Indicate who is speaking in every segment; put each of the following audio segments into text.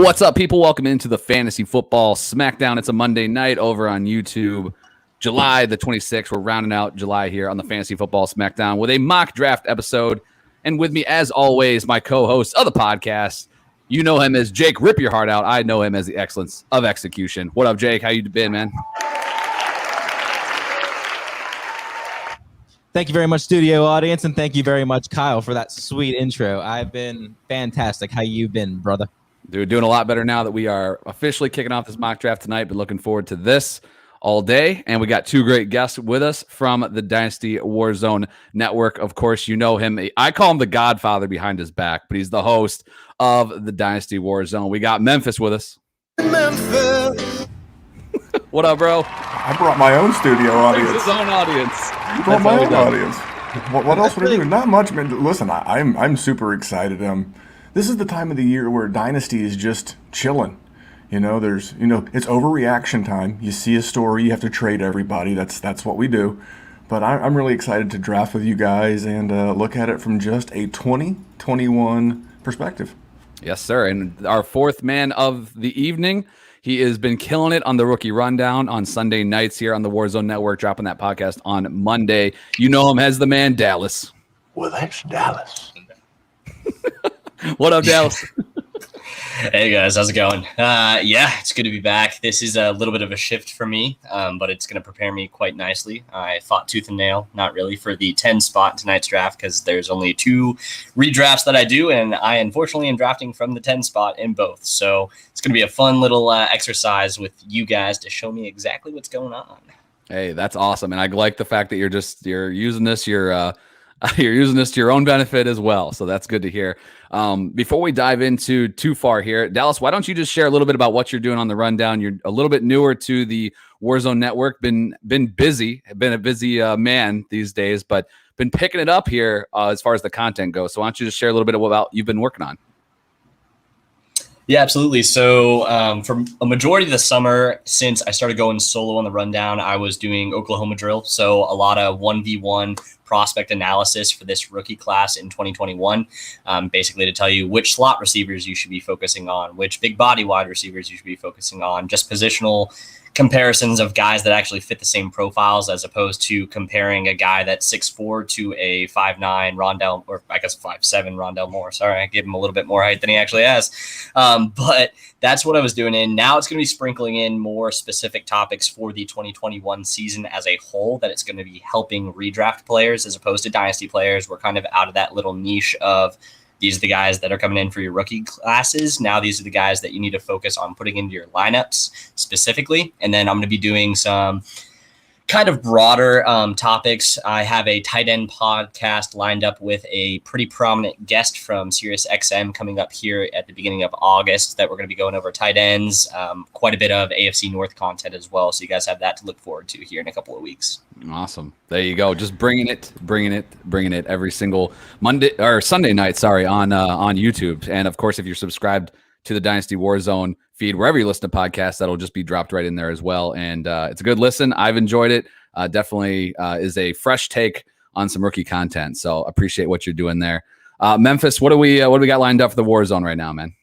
Speaker 1: What's up, people? Welcome into the Fantasy Football Smackdown. It's a Monday night over on YouTube. July the 26th. We're rounding out July here on the Fantasy Football Smackdown with a mock draft episode. And with me, as always, my co-host of the podcast. You know him as Jake Rip Your Heart Out. I know him as the excellence of execution. What up, Jake? How you been, man?
Speaker 2: Thank you very much, studio audience, and thank you very much, Kyle, for that sweet intro. I've been fantastic. How you been, brother?
Speaker 1: Dude, doing a lot better now that we are officially kicking off this mock draft tonight. Been looking forward to this all day, and we got two great guests with us from the Dynasty Warzone Network. Of course, you know him. I call him the godfather behind his back, but he's the host of the Dynasty Warzone. We got Memphis with us.
Speaker 3: Memphis.
Speaker 1: What up, bro?
Speaker 4: I brought my own studio audience.
Speaker 1: His own audience.
Speaker 4: I brought my own audience. What else would I do? Not much, man. Listen, I'm super excited. This is the time of the year where Dynasty is just chilling. You know, it's overreaction time. You see a story, you have to trade everybody. That's what we do. But I'm really excited to draft with you guys and look at it from just a 2021 perspective.
Speaker 1: Yes, sir. And our fourth man of the evening, he has been killing it on the Rookie Rundown on Sunday nights here on the Warzone Network, dropping that podcast on Monday. You know him as the man, Dallas.
Speaker 3: Well, that's Dallas.
Speaker 1: What up, Dallas?
Speaker 5: Hey guys, how's it going? Yeah, it's good to be back. This is a little bit of a shift for me, but it's going to prepare me quite nicely. I fought tooth and nail, not really, for the 10 spot in tonight's draft because there's only 2 redrafts that I do, and I unfortunately am drafting from the 10 spot in both. So it's going to be a fun little exercise with you guys to show me exactly what's going on.
Speaker 1: Hey, that's awesome, and I like the fact that you're using this you're using this to your own benefit as well. So that's good to hear. Before we dive into too far here, Dallas, why don't you just share a little bit about what you're doing on the rundown? You're a little bit newer to the Warzone Network, been busy, been a busy man these days, but been picking it up here as far as the content goes. So why don't you just share a little bit of what you've been working on?
Speaker 5: Yeah, absolutely. So for a majority of the summer, since I started going solo on the rundown, I was doing Oklahoma drill. So a lot of 1v1 prospect analysis for this rookie class in 2021, basically to tell you which slot receivers you should be focusing on, which big body wide receivers you should be focusing on, just positional comparisons of guys that actually fit the same profiles as opposed to comparing a guy that's 6'4" to a 5'9" Rondelle, or I guess 5'7" Rondelle Moore. Sorry, I gave him a little bit more height than he actually has. But that's what I was doing. And now it's going to be sprinkling in more specific topics for the 2021 season as a whole, that it's going to be helping redraft players as opposed to dynasty players. We're kind of out of that little niche of these are the guys that are coming in for your rookie classes. Now these are the guys that you need to focus on putting into your lineups specifically. And then I'm going to be doing some kind of broader topics. I have a tight end podcast lined up with a pretty prominent guest from SiriusXM coming up here at the beginning of August that we're going to be going over tight ends, quite a bit of AFC North content as well. So you guys have that to look forward to here in a couple of weeks.
Speaker 1: Awesome. There you go. Just bringing it every single Monday or Sunday night, on YouTube. And of course, if you're subscribed to the Dynasty Warzone feed, wherever you listen to podcasts, that'll just be dropped right in there as well. And it's a good listen. I've enjoyed it. Definitely is a fresh take on some rookie content. So appreciate what you're doing there. Memphis, what do we got lined up for the Warzone right now, man?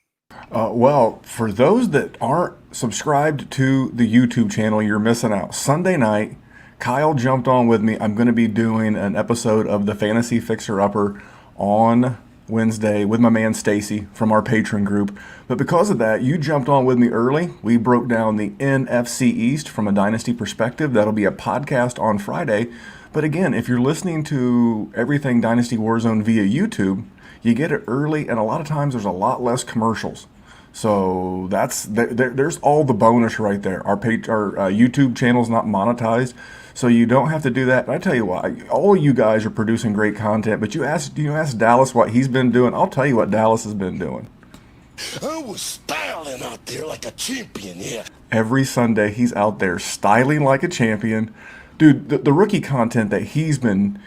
Speaker 4: Well, for those that aren't subscribed to the YouTube channel, you're missing out. Sunday night, Kyle jumped on with me. I'm going to be doing an episode of the Fantasy Fixer Upper on Wednesday with my man Stacy from our patron group. But because of that, you jumped on with me early. We broke down the NFC East from a dynasty perspective. That'll be a podcast on Friday. But again, if you're listening to everything Dynasty Warzone via YouTube, you get it early, and a lot of times there's a lot less commercials. So there's all the bonus right there. Our YouTube channel's not monetized, so you don't have to do that. And I tell you what, all you guys are producing great content, but you ask Dallas what he's been doing. I'll tell you what Dallas has been doing.
Speaker 3: I was styling out there like a champion, yeah.
Speaker 4: Every Sunday, he's out there styling like a champion. Dude, the rookie content that he's been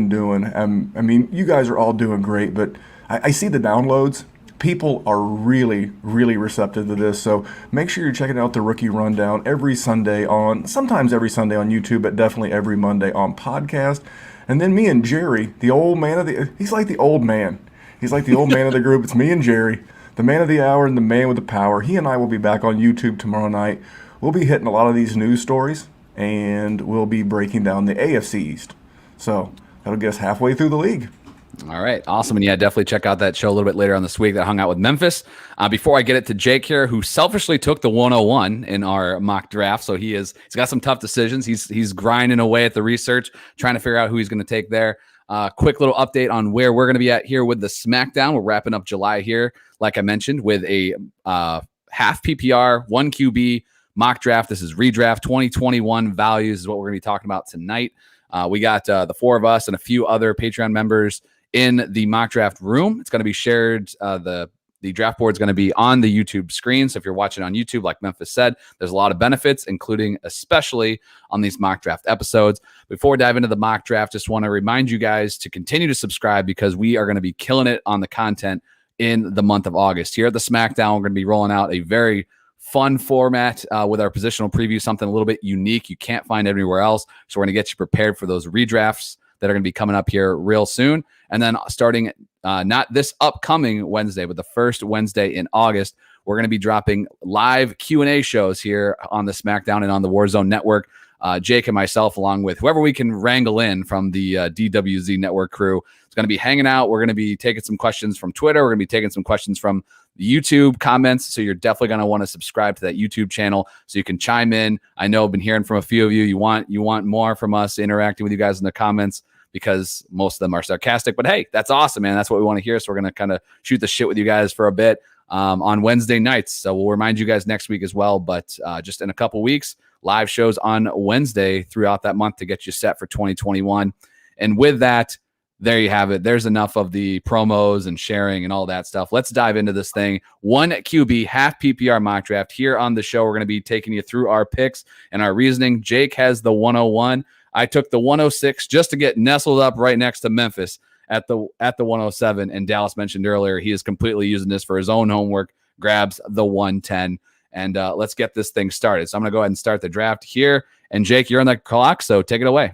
Speaker 4: doing, I mean, you guys are all doing great, but I see the downloads. people are really, really receptive to this. So make sure you're checking out the Rookie Rundown sometimes every Sunday on YouTube, but definitely every Monday on podcast. And then me and Jerry, the old man he's like the old man. He's like the old man of the group. It's me and Jerry, the man of the hour and the man with the power. He and I will be back on YouTube tomorrow night. We'll be hitting a lot of these news stories, and we'll be breaking down the AFC East. So that'll get us halfway through the league.
Speaker 1: All right. Awesome. And yeah, definitely check out that show a little bit later on this week that hung out with Memphis. Before I get it to Jake here, who selfishly took the 101 in our mock draft. So he's got some tough decisions. He's grinding away at the research, trying to figure out who he's going to take there. Quick little update on where we're going to be at here with the Smackdown. We're wrapping up July here, like I mentioned, with a half PPR, 1 QB mock draft. This is redraft 2021 values is what we're going to be talking about tonight. We got the four of us and a few other Patreon members in the mock draft room. It's going to be shared. The draft board is going to be on the YouTube screen. So if you're watching on YouTube, like Memphis said, there's a lot of benefits, including especially on these mock draft episodes. Before we dive into the mock draft, just want to remind you guys to continue to subscribe because we are going to be killing it on the content in the month of August. Here at the Smackdown, we're going to be rolling out a very fun format with our positional preview, something a little bit unique you can't find anywhere else. So we're going to get you prepared for those redrafts that are going to be coming up here real soon. And then starting not this upcoming Wednesday, but the first Wednesday in August, we're going to be dropping live Q&A shows here on the Smackdown and on the Warzone Network. Jake and myself, along with whoever we can wrangle in from the DWZ Network crew, is going to be hanging out. We're going to be taking some questions from Twitter. We're going to be taking some questions from the YouTube comments. So you're definitely going to want to subscribe to that YouTube channel so you can chime in. I know I've been hearing from a few of you. You want more from us interacting with you guys in the comments because most of them are sarcastic. But hey, that's awesome, man. That's what we want to hear. So we're going to kind of shoot the shit with you guys for a bit on Wednesday nights. So we'll remind you guys next week as well. But just in a couple weeks, live shows on Wednesday throughout that month to get you set for 2021. And with that, there you have it. There's enough of the promos and sharing and all that stuff. Let's dive into this thing. 1 QB, half PPR mock draft. Here on the show, we're going to be taking you through our picks and our reasoning. Jake has the 101. I took the 106 just to get nestled up right next to Memphis at the 107. And Dallas mentioned earlier, he is completely using this for his own homework, grabs the 110. And let's get this thing started. So I'm going to go ahead and start the draft here. And Jake, you're on the clock, so take it away.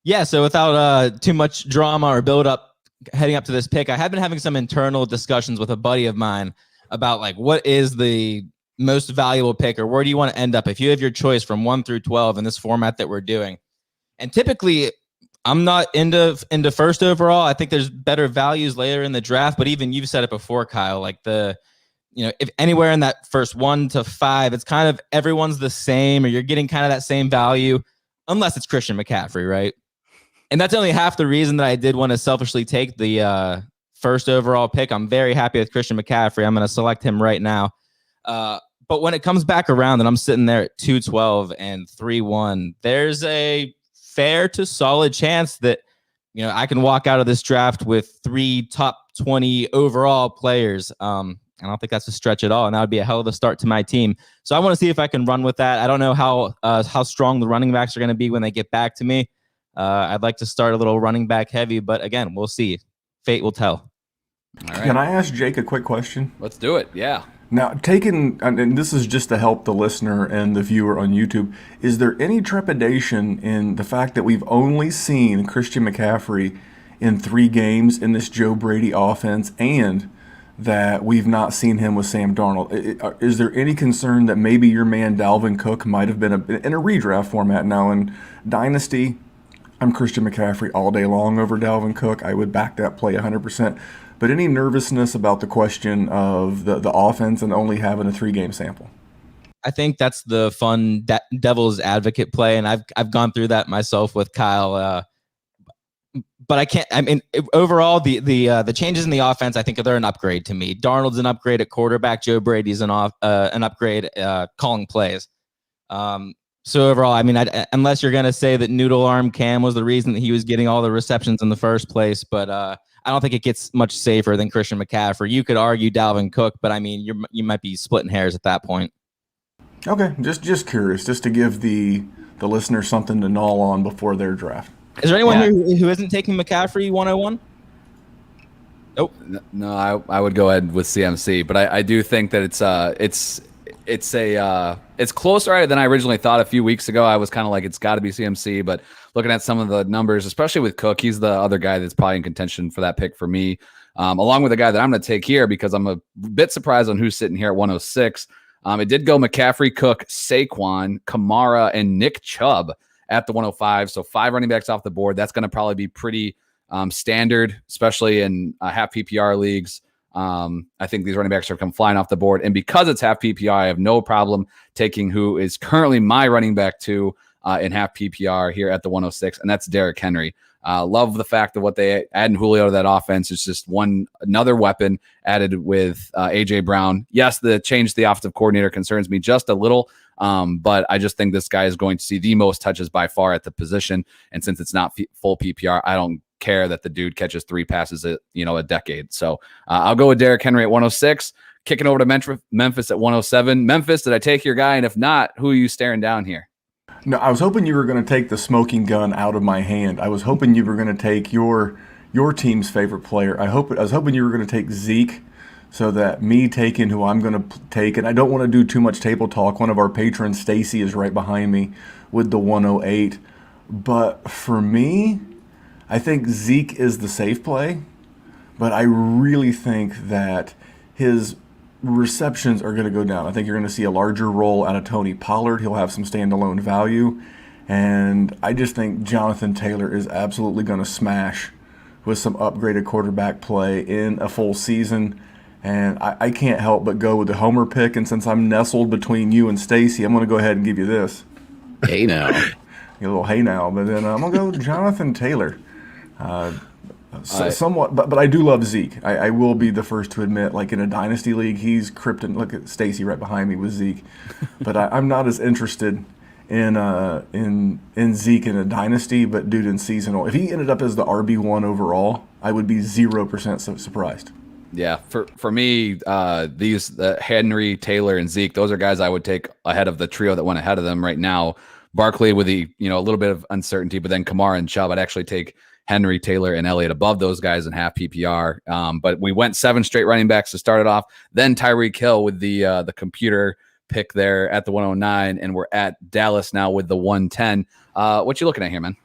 Speaker 2: Yeah, so without too much drama or build up heading up to this pick, I have been having some internal discussions with a buddy of mine about like what is the most valuable pick or where do you want to end up if you have your choice from 1 through 12 in this format that we're doing. And typically, I'm not into first overall. I think there's better values later in the draft, but even you've said it before, Kyle, like if anywhere in that first 1 to 5, it's kind of everyone's the same or you're getting kind of that same value unless it's Christian McCaffrey, right? And that's only half the reason that I did want to selfishly take the first overall pick. I'm very happy with Christian McCaffrey. I'm going to select him right now. But when it comes back around and I'm sitting there at 212 and 3-1, there's a fair to solid chance that I can walk out of this draft with 3 top 20 overall players. I don't think that's a stretch at all, and that would be a hell of a start to my team. So I want to see if I can run with that. I don't know how strong the running backs are going to be when they get back to me. I'd like to start a little running back heavy, but again, we'll see. Fate will tell.
Speaker 1: All right.
Speaker 4: Can I ask Jake a quick question?
Speaker 1: Let's do it. Yeah.
Speaker 4: Now, and this is just to help the listener and the viewer on YouTube, is there any trepidation in the fact that we've only seen Christian McCaffrey in 3 games in this Joe Brady offense and that we've not seen him with Sam Darnold? Is there any concern that maybe your man Dalvin Cook might have been in a redraft format? Now, in Dynasty, I'm Christian McCaffrey all day long over Dalvin Cook. I would back that play 100%. But any nervousness about the question of the offense and only having a 3-game sample?
Speaker 2: I think that's the fun devil's advocate play, and I've gone through that myself with Kyle. But I can't. I mean, overall, the changes in the offense, I think they're an upgrade to me. Darnold's an upgrade at quarterback. Joe Brady's an upgrade calling plays. So overall, I mean, unless you're going to say that Noodle Arm Cam was the reason that he was getting all the receptions in the first place, but I don't think it gets much safer than Christian McCaffrey. You could argue Dalvin Cook, but I mean, you might be splitting hairs at that point.
Speaker 4: Okay, just curious, just to give the listener something to gnaw on before their draft.
Speaker 2: Is there anyone who isn't taking McCaffrey 101? Nope.
Speaker 1: No, I would go ahead with CMC, but I do think that it's closer than I originally thought a few weeks ago. I was kind of like, it's got to be CMC, but looking at some of the numbers, especially with Cook, he's the other guy that's probably in contention for that pick for me, along with the guy that I'm going to take here because I'm a bit surprised on who's sitting here at 106. It did go McCaffrey, Cook, Saquon, Kamara, and Nick Chubb at the 105. So 5 running backs off the board. That's going to probably be pretty standard, especially in half PPR leagues. I think these running backs are come flying off the board. And because it's half PPR, I have no problem taking who is currently my running back 2 in half PPR here at the 106, and that's Derrick Henry. Love the fact of what they added Julio to that offense. It's just another weapon added with A.J. Brown. Yes, the change to the offensive coordinator concerns me just a little, but I just think this guy is going to see the most touches by far at the position. And since it's not full PPR, I don't care that the dude catches 3 passes a decade. So I'll go with Derrick Henry at 106, kicking over to Memphis at 107. Memphis, did I take your guy? And if not, who are you staring down here?
Speaker 4: No, I was hoping you were going to take the smoking gun out of my hand. I was hoping you were going to take your team's favorite player. I was hoping you were going to take Zeke, so that me taking who I'm going to take, and I don't want to do too much table talk. One of our patrons, Stacy, is right behind me with the 108. But for me, I think Zeke is the safe play, but I really think that his receptions are going to go down. I think you're going to see a larger role out of Tony Pollard. He'll have some standalone value. And I just think Jonathan Taylor is absolutely going to smash with some upgraded quarterback play in a full season. And I can't help but go with the homer pick. And since I'm nestled between you and Stacy, I'm going to go ahead and give you this.
Speaker 6: Hey now.
Speaker 4: A little hey now. But then I'm going to go with Jonathan Taylor. Somewhat, but I do love Zeke. I will be the first to admit, like in a dynasty league, he's krypton. Look at Stacy right behind me with Zeke, but I'm not as interested in Zeke in a dynasty. But dude, in seasonal, if he ended up as the RB1 overall, I would be 0% surprised.
Speaker 1: Yeah, for me, these Henry, Taylor, and Zeke, those are guys I would take ahead of the trio that went ahead of them right now. Barkley with the a little bit of uncertainty, but then Kamara and Chubb, I'd actually take Henry, Taylor, and Elliott above those guys in half PPR. But we went 7 straight running backs to start it off. Then Tyreek Hill with the computer pick there at the 109, and we're at Dallas now with the 110. What you looking at here, man?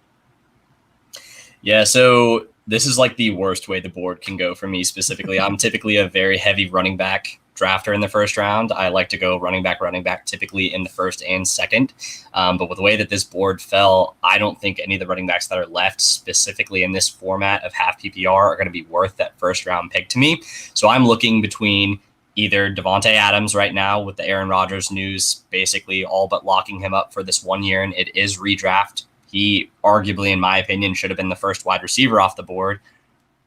Speaker 5: Yeah, so this is like the worst way the board can go for me specifically. I'm typically a very heavy running back drafter in the first round. I like to go running back typically in the first and second. But with the way that this board fell, I don't think any of the running backs that are left specifically in this format of half PPR are going to be worth that first round pick to me. So I'm looking between either Davante Adams right now with the Aaron Rodgers news, basically all but locking him up for this 1 year, and it is redraft. He arguably, in my opinion, should have been the first wide receiver off the board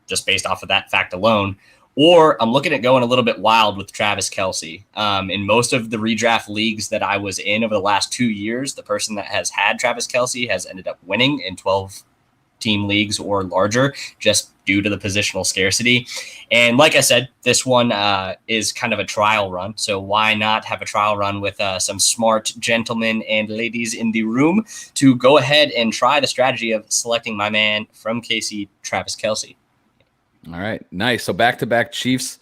Speaker 5: just based off of that fact alone. Or I'm looking at going a little bit wild with Travis Kelce. In most of the redraft leagues that I was in over the last 2 years, the person that has had Travis Kelce has ended up winning in 12-team leagues or larger just due to the positional scarcity. And like I said, this one is kind of a trial run. So why not have a trial run with some smart gentlemen and ladies in the room to go ahead and try the strategy of selecting my man from KC, Travis Kelce.
Speaker 1: All right, nice. So back-to-back Chiefs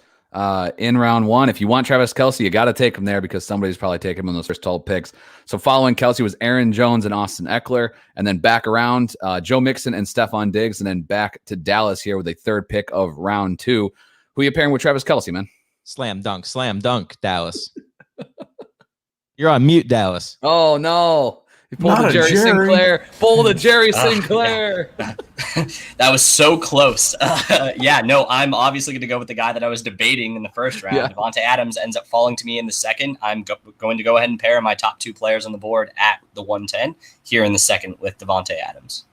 Speaker 1: in round 1. If you want Travis Kelce, you got to take him there because somebody's probably taken him in those first 12 picks. So following Kelce was Aaron Jones and Austin Eckler, and then back around Joe Mixon and Stephon Diggs, and then back to Dallas here with a third pick of round 2. Who are you pairing with Travis Kelce, man?
Speaker 2: Slam dunk, Dallas. You're on mute, Dallas.
Speaker 1: Oh, no. He pulled a Jerry Sinclair. Pulled a Jerry Sinclair.
Speaker 5: That was so close. I'm obviously going to go with the guy that I was debating in the first round. Yeah. Davante Adams ends up falling to me in the second. I'm going to go ahead and pair my top 2 players on the board at the 110 here in the second with Davante Adams.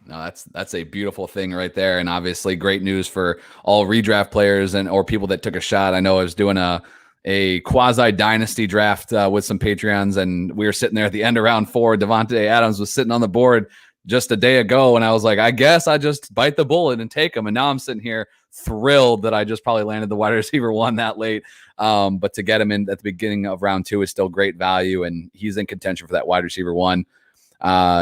Speaker 1: No, that's a beautiful thing right there, and obviously great news for all redraft players or people that took a shot. I know I was doing a quasi dynasty draft with some Patreons, and we were sitting there at the end of round 4. Davante Adams was sitting on the board just a day ago, and I was like, I guess I just bite the bullet and take him. And now I'm sitting here thrilled that I just probably landed the wide receiver 1 that late. But to get him in at the beginning of round 2 is still great value, and he's in contention for that wide receiver 1.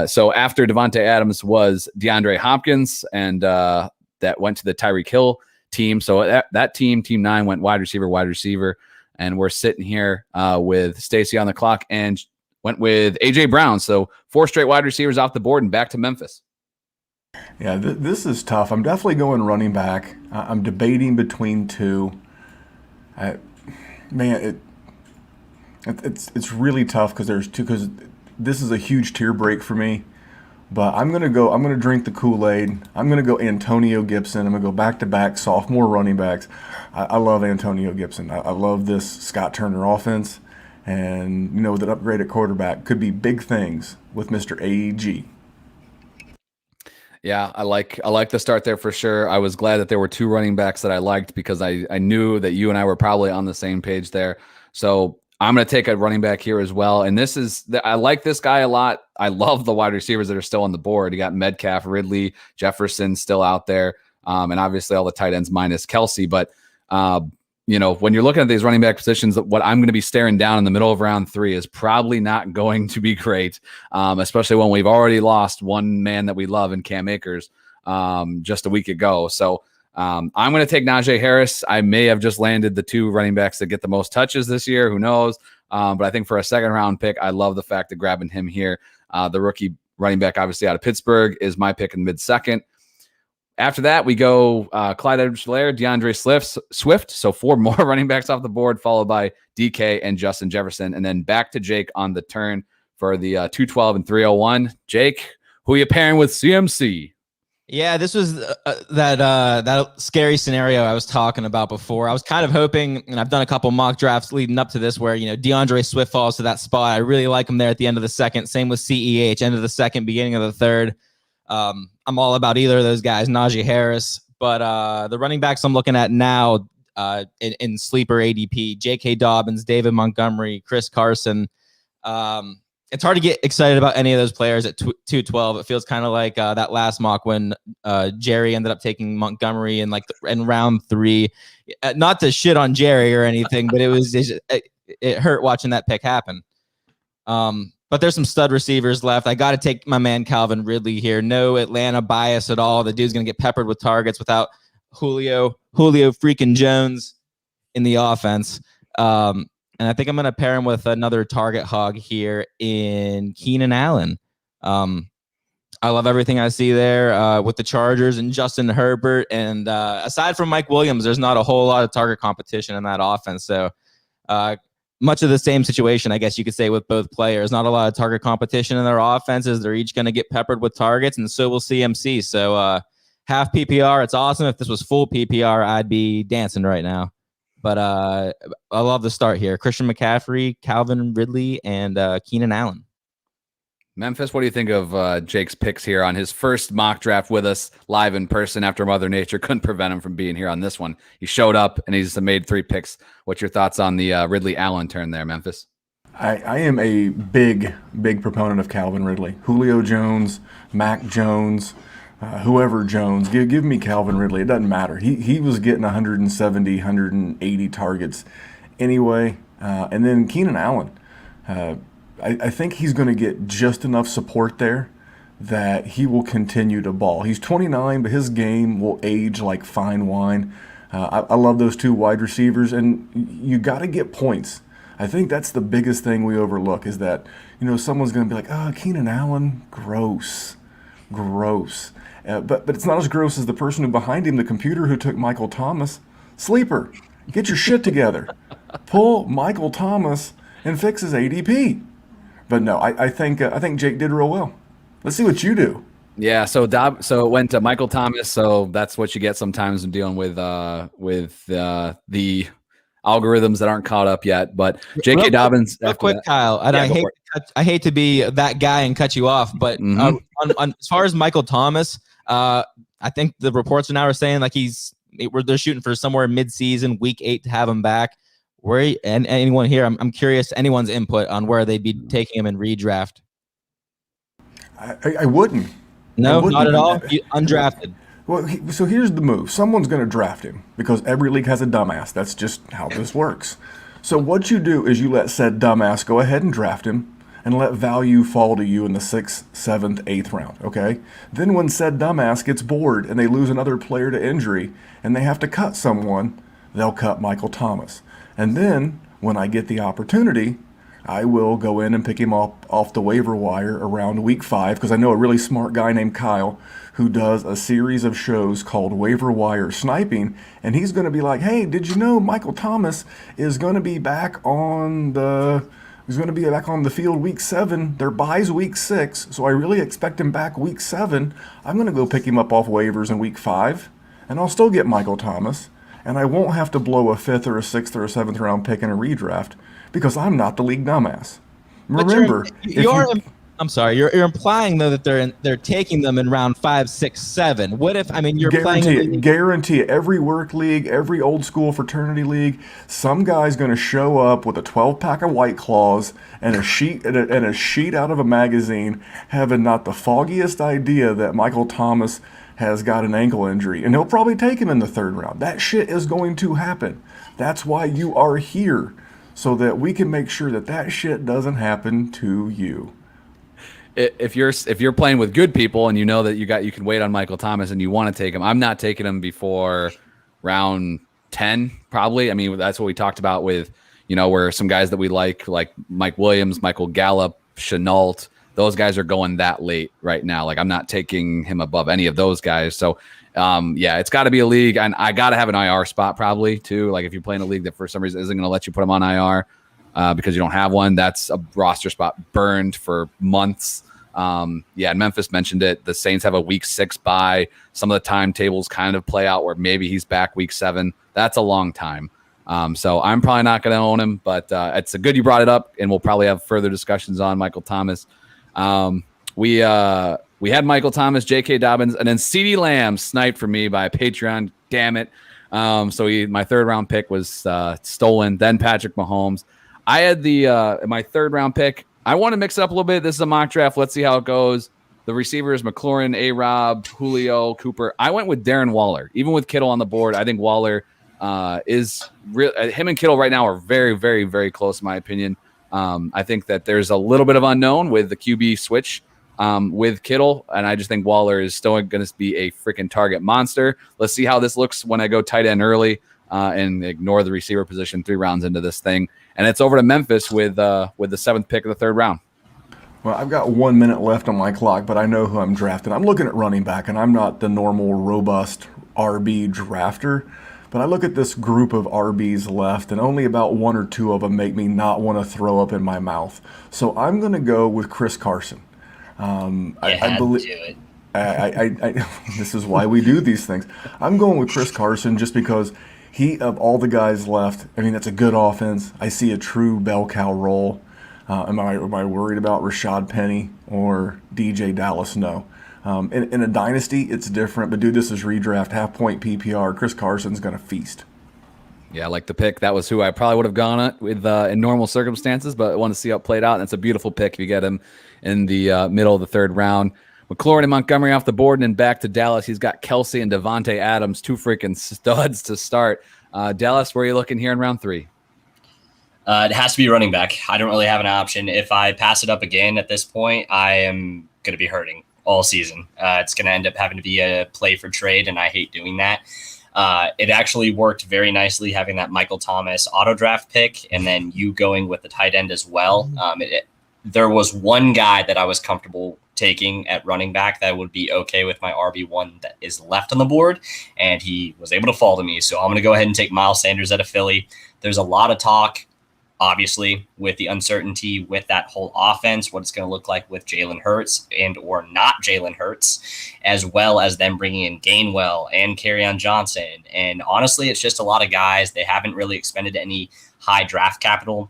Speaker 1: So after Davante Adams was DeAndre Hopkins, and that went to the Tyreek Hill team. So that team 9 went wide receiver, and we're sitting here with Stacy on the clock and went with AJ Brown. So 4 straight wide receivers off the board and back to Memphis.
Speaker 4: Yeah, this is tough. I'm definitely going running back. I'm debating between 2. It's really tough because there's 2. Because this is a huge tier break for me. But I'm gonna drink the Kool-Aid. I'm gonna go Antonio Gibson. I'm gonna go back-to-back sophomore running backs. I love Antonio Gibson. I love this Scott Turner offense, and with an upgraded quarterback, could be big things with Mr. AEG.
Speaker 1: Yeah, I like the start there for sure. I was glad that there were 2 running backs that I liked because I knew that you and I were probably on the same page there. So I'm going to take a running back here as well. And I like this guy a lot. I love the wide receivers that are still on the board. You got Metcalf, Ridley, Jefferson still out there. And obviously all the tight ends minus Kelsey. But, when you're looking at these running back positions, what I'm going to be staring down in the middle of round 3 is probably not going to be great, especially when we've already lost one man that we love in Cam Akers just a week ago. So I'm going to take Najee Harris. I may have just landed the 2 running backs that get the most touches this year. Who knows? But I think for a second-round pick, I love the fact of grabbing him here. The rookie running back, obviously out of Pittsburgh, is my pick in mid-second. After that, we go Clyde Edwards-Helaire, DeAndre Swift. So 4 more running backs off the board, followed by DK and Justin Jefferson. And then back to Jake on the turn for the 212 and 301. Jake, who are you pairing with CMC?
Speaker 2: Yeah, this was that scary scenario I was talking about before. I was kind of hoping, and I've done a couple mock drafts leading up to this where, DeAndre Swift falls to that spot. I really like him there at the end of the second. Same with CEH, end of the second, beginning of the third. I'm all about either of those guys, Najee Harris. But the running backs I'm looking at now in sleeper ADP, J.K. Dobbins, David Montgomery, Chris Carson. It's hard to get excited about any of those players at 212. It feels kind of like that last mock when Jerry ended up taking Montgomery in round 3. Not to shit on Jerry or anything, but it hurt watching that pick happen. But there's some stud receivers left. I got to take my man Calvin Ridley here. No Atlanta bias at all. The dude's going to get peppered with targets without Julio freaking Jones in the offense. And I think I'm going to pair him with another target hog here in Keenan Allen. I love everything I see there with the Chargers and Justin Herbert. And aside from Mike Williams, there's not a whole lot of target competition in that offense. So much of the same situation, I guess you could say, with both players. Not a lot of target competition in their offenses. They're each going to get peppered with targets, and so will CMC. So half PPR, it's awesome. If this was full PPR, I'd be dancing right now. But I love the start here. Christian McCaffrey, Calvin Ridley, and Keenan Allen.
Speaker 1: Memphis, what do you think of Jake's picks here on his first mock draft with us live in person after Mother Nature couldn't prevent him from being here on this one? He showed up and he's made 3 picks. What's your thoughts on the Ridley Allen turn there, Memphis?
Speaker 4: I am a big proponent of Calvin Ridley. Julio Jones, Mac Jones, whoever Jones, give me Calvin Ridley. It doesn't matter. He was getting 170, 180 targets anyway. And then Keenan Allen. I think he's going to get just enough support there that he will continue to ball. He's 29, but his game will age like fine wine. I love those 2 wide receivers, and you got to get points. I think that's the biggest thing we overlook is that, someone's going to be like, Keenan Allen, gross. But it's not as gross as the person who behind him, the computer who took Michael Thomas. Sleeper, get your shit together. Pull Michael Thomas and fix his ADP. But no, I think Jake did real well. Let's see what you do.
Speaker 1: Yeah, so it went to Michael Thomas. So that's what you get sometimes in dealing with the algorithms that aren't caught up yet. But J.K. Dobbins.
Speaker 2: Real quick, that. Kyle, and yeah, I hate to be that guy and cut you off, but on, as far as Michael Thomas, I think the reports now are saying like they're shooting for somewhere mid-season, week 8 to have him back. And anyone here, I'm curious anyone's input on where they'd be taking him in redraft.
Speaker 4: I wouldn't.
Speaker 2: No, not at all. Undrafted.
Speaker 4: Well, so here's the move. Someone's going to draft him because every league has a dumbass. That's just how this works. So what you do is you let said dumbass go ahead and draft him. and let value fall to you in the 6th, 7th, 8th round, okay? Then when said dumbass gets bored and they lose another player to injury and they have to cut someone, they'll cut Michael Thomas. And then when I get the opportunity, I will go in and pick him up off the waiver wire around week 5, because I know a really smart guy named Kyle who does a series of shows called Waiver Wire Sniping, and he's going to be like, hey, did you know Michael Thomas is going to be back on the field week 7. Their bye's week 6, so I really expect him back week 7. I'm going to go pick him up off waivers in week 5, and I'll still get Michael Thomas, and I won't have to blow a 5th or a 6th or a 7th round pick in a redraft, because I'm not the league dumbass. Remember,
Speaker 2: I'm sorry, you're implying though that they're taking them in round 5, 6, 7. What if you're
Speaker 4: guarantee it. Every work league, every old school fraternity league, some guy's going to show up with a 12-pack of White Claws and a sheet out of a magazine, having not the foggiest idea that Michael Thomas has got an ankle injury, and he'll probably take him in the 3rd round. That shit is going to happen. That's why you are here, so that we can make sure that shit doesn't happen to you.
Speaker 1: If you're playing with good people and you know that you can wait on Michael Thomas and you want to take him, I'm not taking him before round 10 probably. I mean, that's what we talked about with, where some guys that we like Mike Williams, Michael Gallup, Chenault, those guys are going that late right now. Like, I'm not taking him above any of those guys. So it's got to be a league, and I got to have an IR spot probably too. Like, if you're playing a league that for some reason isn't going to let you put him on IR because you don't have one, that's a roster spot burned for months. And Memphis mentioned it. The Saints have a week 6 bye. Some of the timetables kind of play out where maybe he's back week 7. That's a long time. So I'm probably not going to own him, but it's a good you brought it up, and we'll probably have further discussions on Michael Thomas. We had Michael Thomas, J.K. Dobbins, and then CeeDee Lamb sniped for me by Patreon. Damn it. So my 3rd round pick was stolen. Then Patrick Mahomes. I had my 3rd round pick. I want to mix it up a little bit. This is a mock draft. Let's see how it goes. The receivers, McLaurin, A-Rob, Julio, Cooper. I went with Darren Waller. Even with Kittle on the board, I think Waller is real. Him and Kittle right now are very, very, very close, in my opinion. I think that there's a little bit of unknown with the QB switch with Kittle, and I just think Waller is still going to be a freaking target monster. Let's see how this looks when I go tight end early and ignore the receiver position 3 rounds into this thing. And it's over to Memphis with the 7th pick of the 3rd round.
Speaker 4: Well, I've got 1 minute left on my clock, but I know who I'm drafting. I'm looking at running back, and I'm not the normal robust RB drafter, but I look at this group of RBs left, and only about 1 or 2 of them make me not want to throw up in my mouth. So I'm going to go with Chris Carson. I believe this is why we do these things. I'm going with Chris Carson just because of all the guys left, I mean, that's a good offense. I see a true bell cow role. Am I worried about Rashad Penny or DJ Dallas? No. In a dynasty, it's different. But dude, this is redraft, half-point PPR. Chris Carson's going to feast.
Speaker 1: Yeah, I like the pick. That was who I probably would have gone at with in normal circumstances, but I want to see how it played out. And it's a beautiful pick if you get him in the middle of the 3rd round. McLaurin and Montgomery off the board, and then back to Dallas. He's got Kelsey and Devontae Adams, 2 freaking studs to start. Dallas, where are you looking here in round 3?
Speaker 5: It has to be running back. I don't really have an option. If I pass it up again at this point, I am going to be hurting all season. It's going to end up having to be a play for trade, and I hate doing that. It actually worked very nicely having that Michael Thomas auto draft pick and then you going with the tight end as well. There was one guy that I was comfortable taking at running back that would be okay with my RB1 that is left on the board, and he was able to fall to me. So I'm going to go ahead and take Miles Sanders out of Philly. There's a lot of talk, obviously, with the uncertainty with that whole offense, what it's going to look like with Jalen Hurts and or not Jalen Hurts, as well as them bringing in Gainwell and Kerryon Johnson. And honestly, it's just a lot of guys. They haven't really expended any high draft capital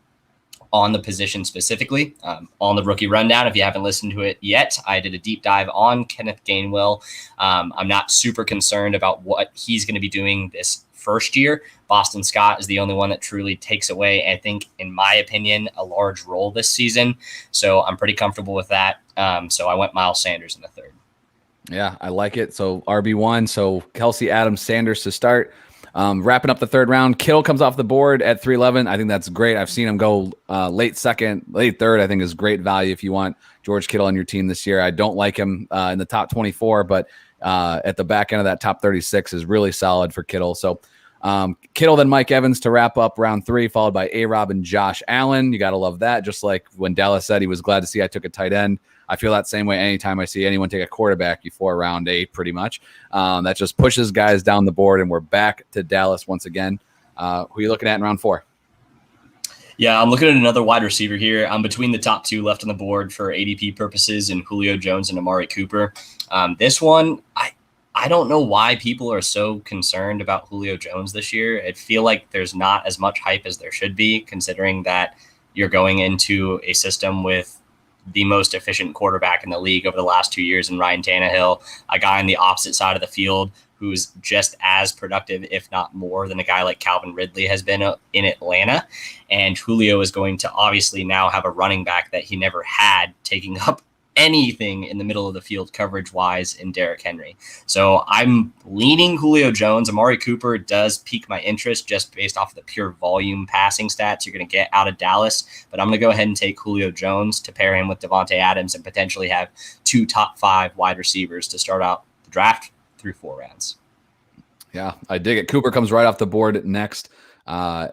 Speaker 5: on the position specifically. On the rookie rundown, if you haven't listened to it yet, I did a deep dive on Kenneth Gainwell. I'm not super concerned about what he's going to be doing this first year. Boston Scott is the only one that truly takes away, I think, in my opinion, a large role this season. So I'm pretty comfortable with that. So I went Miles Sanders in the 3rd.
Speaker 1: Yeah, I like it. So RB1, so Kelsey, Adams, Sanders to start. Wrapping up the third round, Kittle comes off the board at 311. I think that's great. I've seen him go late second, late third. I think is great value if you want George Kittle on your team this year. I don't like him in the top 24, but at the back end of that top 36 is really solid for Kittle. So Kittle, then Mike Evans to wrap up round 3, followed by A-Rob and Josh Allen. You got to love that. Just like when Dallas said he was glad to see I took a tight end. I feel that same way anytime I see anyone take a quarterback before round 8, pretty much. That just pushes guys down the board, and we're back to Dallas once again. Who are you looking at in round 4?
Speaker 5: Yeah, I'm looking at another wide receiver here. I'm between the top 2 left on the board for ADP purposes in Julio Jones and Amari Cooper. This one, I don't know why people are so concerned about Julio Jones this year. I feel like there's not as much hype as there should be, considering that you're going into a system with the most efficient quarterback in the league over the last 2 years in Ryan Tannehill, a guy on the opposite side of the field who's just as productive, if not more, than a guy like Calvin Ridley has been in Atlanta. And Julio is going to obviously now have a running back that he never had, taking up anything in the middle of the field coverage wise in Derrick Henry. So I'm leaning Julio Jones. Amari Cooper does pique my interest just based off of the pure volume passing stats you're going to get out of Dallas, but I'm going to go ahead and take Julio Jones to pair him with Devontae Adams and potentially have 2 top 5 wide receivers to start out the draft through 4 rounds.
Speaker 1: Yeah, I dig it. Cooper comes right off the board next. I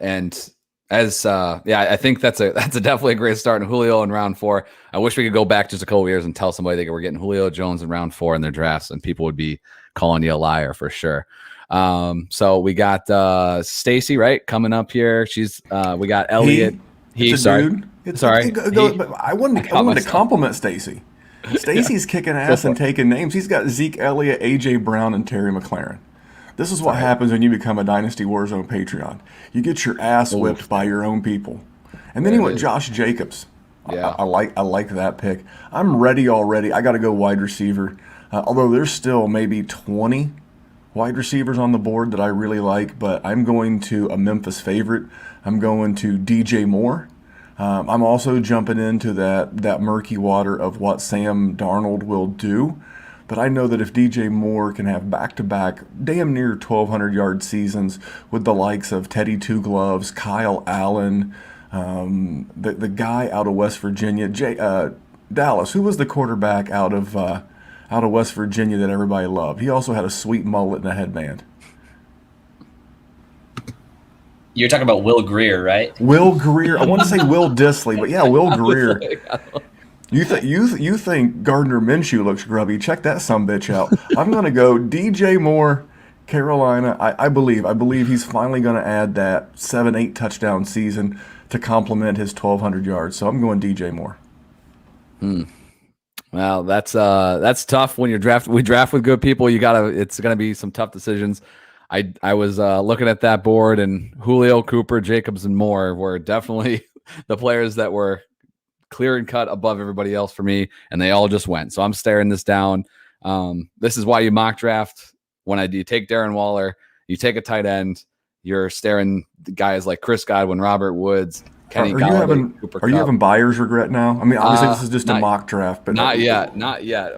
Speaker 1: think that's a definitely a great start in Julio in round 4. I wish we could go back just a couple years and tell somebody they were getting Julio Jones in round 4 in their drafts, and people would be calling you a liar for sure. So we got Stacy right coming up here. We got Elliott.
Speaker 4: I wanted to compliment Stacy. Stacy's kicking ass and taking names. He's got Zeke Elliott, AJ Brown, and Terry McLaurin. This is what happens when you become a Dynasty Warzone Patreon. You get your ass whipped by your own people. And then he went Josh Jacobs. Yeah, I like that pick. I'm ready already. I got to go wide receiver. Although there's still maybe 20 wide receivers on the board that I really like, but I'm going to a Memphis favorite. I'm going to DJ Moore. I'm also jumping into that murky water of what Sam Darnold will do. But I know that if DJ Moore can have back-to-back damn near 1,200-yard seasons with the likes of Teddy Two Gloves, Kyle Allen, the guy out of West Virginia, Dallas, who was the quarterback out of West Virginia that everybody loved? He also had a sweet mullet and a headband.
Speaker 5: You're talking about Will Grier, right?
Speaker 4: Will Grier. I want to say Will Disley, but yeah, Will Grier. You think Gardner Minshew looks grubby? Check that sumbitch out. I'm going to go DJ Moore, Carolina. I believe he's finally going to add that 7-8 touchdown season to complement his 1,200 yards. So I'm going DJ Moore.
Speaker 1: Well, that's tough when we draft with good people. It's going to be some tough decisions. I was looking at that board, and Julio, Cooper, Jacobs, and Moore were definitely the players that were clear and cut above everybody else for me, and they all just went. So I'm staring this down. This is why you mock draft. You take Darren Waller, you take a tight end, you're staring guys like Chris Godwin, Robert Woods, Kenny Golladay, Cooper Kupp.
Speaker 4: Are you having buyer's regret now? I mean, obviously this is just a mock draft, but
Speaker 1: not yet.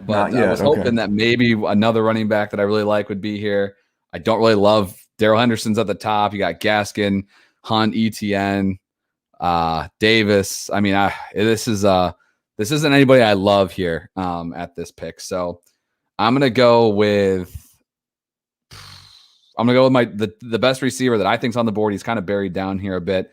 Speaker 1: But I was hoping that maybe another running back that I really like would be here. I don't really love Darrell Henderson's at the top. You got Gaskin, Hunt, ETN, Davis. I mean, this isn't anybody I love here at this pick. So I'm gonna go with the best receiver that I think's on the board. He's kind of buried down here a bit,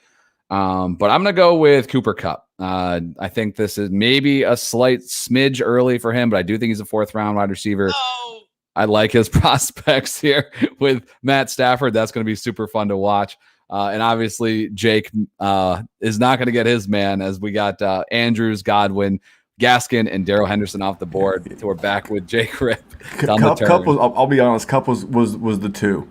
Speaker 1: but I'm gonna go with Cooper Kupp. I think this is maybe a slight smidge early for him, but I do think he's a 4th round wide receiver. Oh. I like his prospects here with Matt Stafford. That's going to be super fun to watch. And obviously, Jake is not going to get his man, as we got Andrews, Godwin, Gaskin, and Darrell Henderson off the board. So we're back with Jake Rip.
Speaker 4: Kupp was, I'll be honest, Kupp was the 2.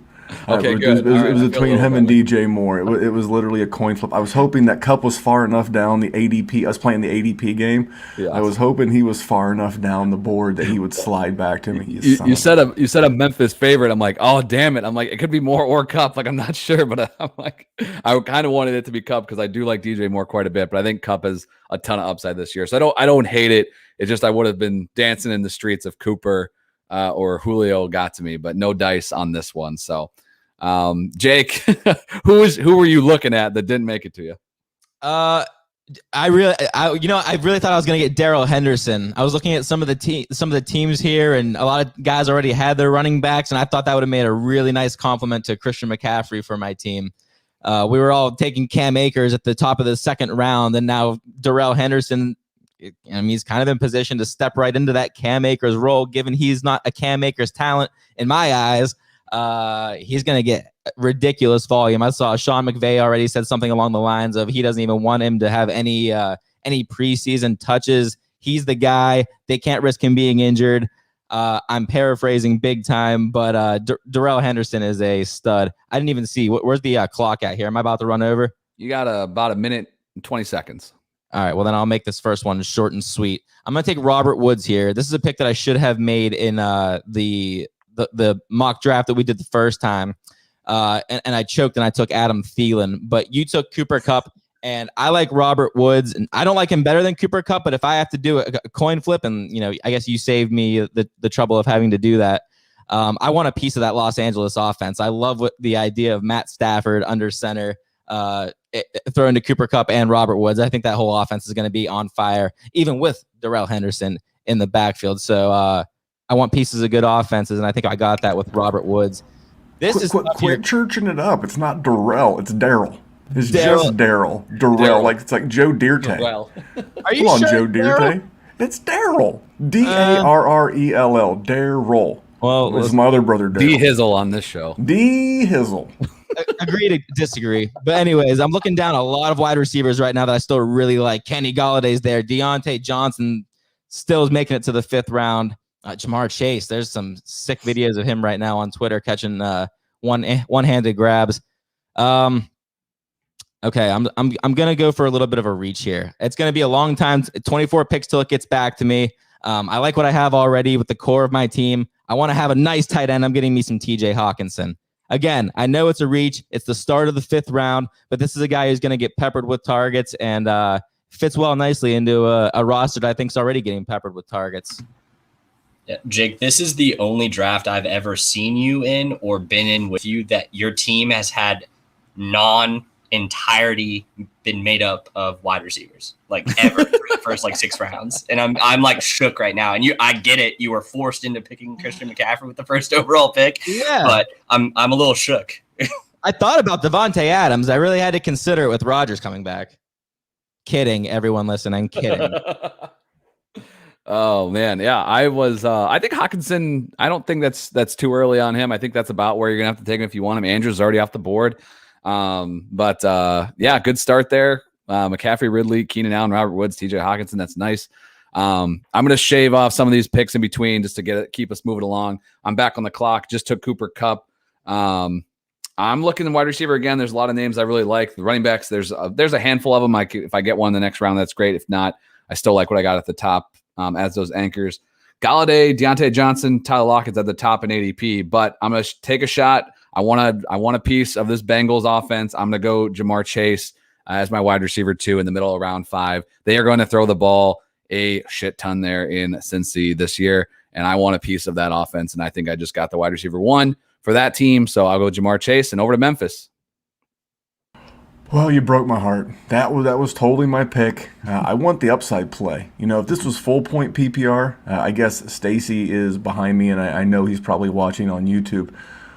Speaker 1: Okay,
Speaker 4: good. It was between him and DJ Moore. It was literally a coin flip. I was hoping that Kupp was far enough down the ADP. I was playing the ADP game. Yeah. I was hoping he was far enough down the board that he would slide back to me.
Speaker 1: You said a Memphis favorite. I'm like, oh damn it. I'm like, it could be Moore or Kupp. Like, I'm not sure, but I'm like, I kind of wanted it to be Kupp because I do like DJ Moore quite a bit, but I think Kupp has a ton of upside this year. So I don't hate it. It's just I would have been dancing in the streets if Cooper or Julio got to me, but no dice on this one. So Jake, who were you looking at that didn't make it to you?
Speaker 2: I really thought I was gonna get Darrell Henderson. I was looking at some of the teams here, and a lot of guys already had their running backs, and I thought that would have made a really nice compliment to Christian McCaffrey for my team. We were all taking Cam Akers at the top of the second round, and now Darrell Henderson. He's kind of in position to step right into that Cam Akers role, given he's not a Cam Akers talent in my eyes. He's going to get ridiculous volume. I saw Sean McVay already said something along the lines of he doesn't even want him to have any preseason touches. He's the guy. They can't risk him being injured. I'm paraphrasing big time, but Darrell Henderson is a stud. I didn't even see. Where's the clock at here? Am I about to run over? You
Speaker 1: got about a minute and 20 seconds.
Speaker 2: All right, well, then I'll make this first one short and sweet. I'm going to take Robert Woods here. This is a pick that I should have made in the mock draft that we did the first time. And I choked and I took Adam Thielen. But you took Cooper Kupp, and I like Robert Woods. And I don't like him better than Cooper Kupp, but if I have to do a coin flip, and I guess you saved me the trouble of having to do that, I want a piece of that Los Angeles offense. I love the idea of Matt Stafford under center, throwing to Cooper Kupp and Robert Woods. I think that whole offense is going to be on fire, even with Darrell Henderson in the backfield. So I want pieces of good offenses, and I think I got that with Robert Woods.
Speaker 4: Quit churching it up. It's not Darrell. It's Daryl. It's
Speaker 2: Darryl.
Speaker 4: just Daryl. Darrell. Like it's like Joe Dirte.
Speaker 2: Are you
Speaker 4: Come on,
Speaker 2: sure
Speaker 4: Joe Dirte. It's Daryl. Darrell. Daryl.
Speaker 2: Well,
Speaker 4: this is my other brother, Daryl.
Speaker 1: D-Hizzle on this show.
Speaker 4: D-Hizzle.
Speaker 2: Agree to disagree. But anyways, I'm looking down a lot of wide receivers right now that I still really like. Kenny Galladay's there. Deontay Johnson still is making it to the 5th round. Jamar Chase, there's some sick videos of him right now on Twitter catching one-handed grabs. Okay, I'm gonna go for a little bit of a reach here. It's gonna be a long time, 24 picks till it gets back to me. I like what I have already with the core of my team. I want to have a nice tight end. I'm getting me some TJ Hawkinson. Again, I know it's a reach. It's the start of the 5th round, but this is a guy who's going to get peppered with targets and fits well nicely into a roster that I think is already getting peppered with targets.
Speaker 5: Yeah, Jake, this is the only draft I've ever seen you in or been in with you that your team has had entirety been made up of wide receivers, like ever for the first 6 rounds. And I'm like shook right now. And I get it. You were forced into picking Christian McCaffrey with the first overall pick.
Speaker 2: Yeah.
Speaker 5: But I'm a little shook.
Speaker 2: I thought about Devontae Adams. I really had to consider it with Rodgers coming back. Kidding, everyone listening. Kidding.
Speaker 1: Oh man, yeah. I think Hawkinson. I don't think that's too early on him. I think that's about where you're gonna have to take him if you want him. Andrews already off the board. Yeah, good start there. McCaffrey, Ridley, Keenan Allen, Robert Woods, TJ Hawkinson. That's nice. I'm going to shave off some of these picks in between just to keep us moving along. I'm back on the clock. Just took Cooper Kupp. I'm looking at wide receiver again. There's a lot of names I really like. The running backs, there's a handful of them. If I get one in the next round, that's great. If not, I still like what I got at the top as those anchors. Galladay, Deontay Johnson, Tyler Lockett's at the top in ADP, but I'm going to take a shot. I want a piece of this Bengals offense. I'm going to go Jamar Chase as my wide receiver 2 in the middle of round 5. They are going to throw the ball a shit ton there in Cincy this year, and I want a piece of that offense, and I think I just got the wide receiver 1 for that team, so I'll go Jamar Chase and over to Memphis.
Speaker 4: Well, you broke my heart. That was totally my pick. I want the upside play. If this was full point PPR, I guess Stacy is behind me, and I know he's probably watching on YouTube.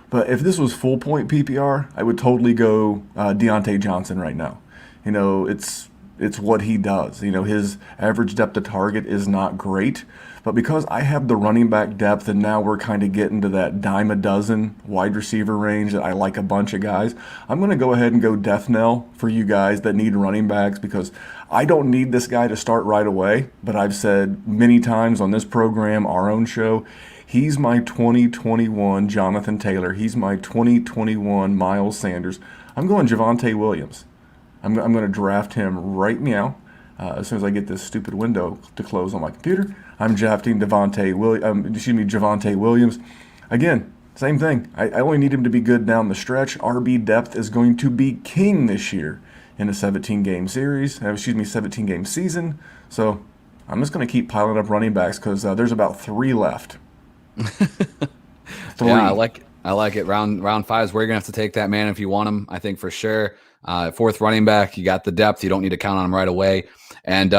Speaker 4: But if this was full point PPR, I would totally go Deontay Johnson right now. It's what he does. His average depth of target is not great, but because I have the running back depth and now we're kind of getting to that dime a dozen wide receiver range that I like a bunch of guys, I'm going to go ahead and go death knell for you guys that need running backs because I don't need this guy to start right away, but I've said many times on this program, our own show, he's my 2021 Jonathan Taylor. He's my 2021 Miles Sanders. I'm going Javonte Williams. I'm going to draft him right now. As soon as I get this stupid window to close on my computer, I'm drafting Javonte Williams. Again, same thing. I only need him to be good down the stretch. RB depth is going to be king this year in a 17-game season. So I'm just going to keep piling up running backs because there's about 3 left. 3.
Speaker 1: Yeah, I like it. Round 5 is where you're gonna have to take that man if you want him. I think for sure. 4th running back, you got the depth. You don't need to count on him right away. And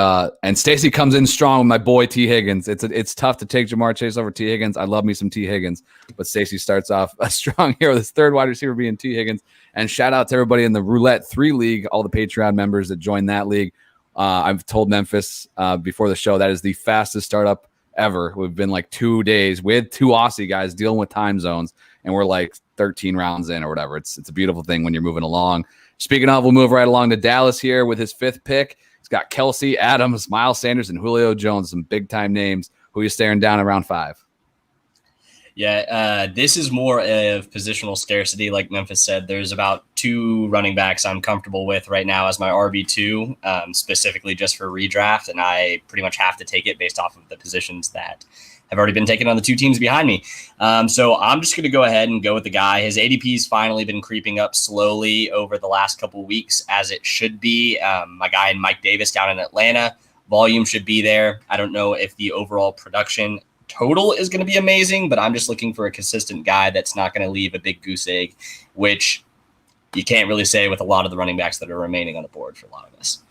Speaker 1: Stacy comes in strong with my boy T. Higgins. It's tough to take Jamar Chase over T. Higgins. I love me some T. Higgins, but Stacy starts off strong here with his 3rd wide receiver being T. Higgins. And shout out to everybody in the Roulette 3 League, all the Patreon members that joined that league. I've told Memphis before the show that is the fastest startup ever. We've been like 2 days with 2 Aussie guys dealing with time zones, and we're like 13 rounds in or whatever. It's a beautiful thing when you're moving along. Speaking of, we'll move right along to Dallas here with his 5th pick. He's got Kelsey, Adams, Miles Sanders, and Julio Jones, some big-time names. Who are you staring down in round 5?
Speaker 5: Yeah, this is more of positional scarcity. Like Memphis said, there's about 2 running backs I'm comfortable with right now as my RB2, specifically just for redraft, and I pretty much have to take it based off of the positions that have already been taken on the 2 teams behind me. So I'm just going to go ahead and go with the guy. His ADP's finally been creeping up slowly over the last couple weeks, as it should be. My guy, Mike Davis, down in Atlanta. Volume should be there. I don't know if the overall production total is going to be amazing, but I'm just looking for a consistent guy that's not going to leave a big goose egg, which you can't really say with a lot of the running backs that are remaining on the board for a lot of us.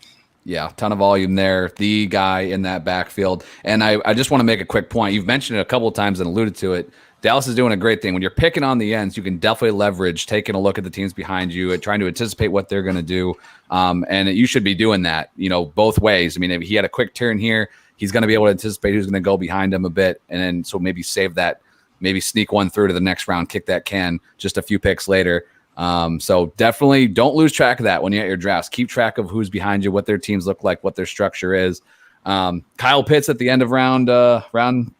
Speaker 1: Yeah, ton of volume there. The guy in that backfield. And I just want to make a quick point. You've mentioned it a couple of times and alluded to it. Dallas is doing a great thing. When you're picking on the ends, you can definitely leverage taking a look at the teams behind you and trying to anticipate what they're going to do. And you should be doing that, both ways. I mean, if he had a quick turn here, he's going to be able to anticipate who's going to go behind him a bit. And then so maybe save that, maybe sneak one through to the next round, kick that can just a few picks later. So definitely don't lose track of that when you're at your drafts. Keep track of who's behind you, what their teams look like, what their structure is. Kyle Pitts at the end of round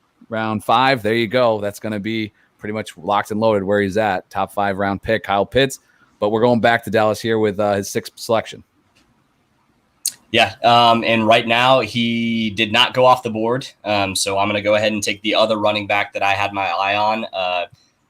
Speaker 1: 5. There you go. That's going to be pretty much locked and loaded where he's at. Top 5 round pick, Kyle Pitts. But we're going back to Dallas here with his 6th selection.
Speaker 5: Yeah, and right now he did not go off the board. So I'm going to go ahead and take the other running back that I had my eye on.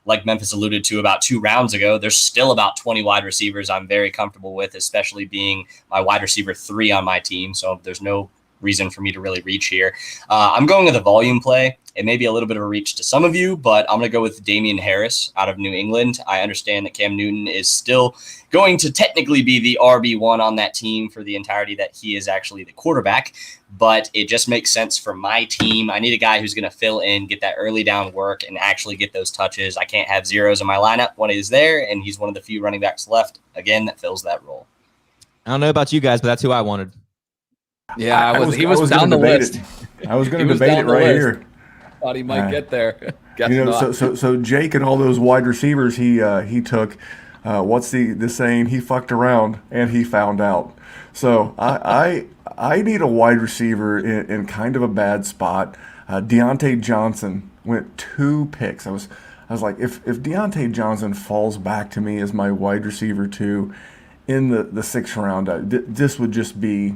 Speaker 5: Like Memphis alluded to about 2 rounds ago, there's still about 20 wide receivers I'm very comfortable with, especially being my wide receiver 3 on my team. So there's no reason for me to really reach here. I'm going with a volume play. It may be a little bit of a reach to some of you, but I'm going to go with Damian Harris out of New England. I understand that Cam Newton is still going to technically be the RB1 on that team for the entirety that he is actually the quarterback, but it just makes sense for my team. I need a guy who's going to fill in, get that early down work, and actually get those touches. I can't have zeros in my lineup when he's there, and he's one of the few running backs left, again, that fills that role.
Speaker 2: I don't know about you guys, but that's who I wanted.
Speaker 1: Yeah, he was down the list.
Speaker 4: I was going to debate it right here.
Speaker 1: Thought he might get there.
Speaker 4: So Jake and all those wide receivers he took. What's the saying? He fucked around and he found out. So I need a wide receiver in kind of a bad spot. Deontay Johnson went 2 picks. I was like, if Deontay Johnson falls back to me as my wide receiver 2 in the 6th round, this would just be.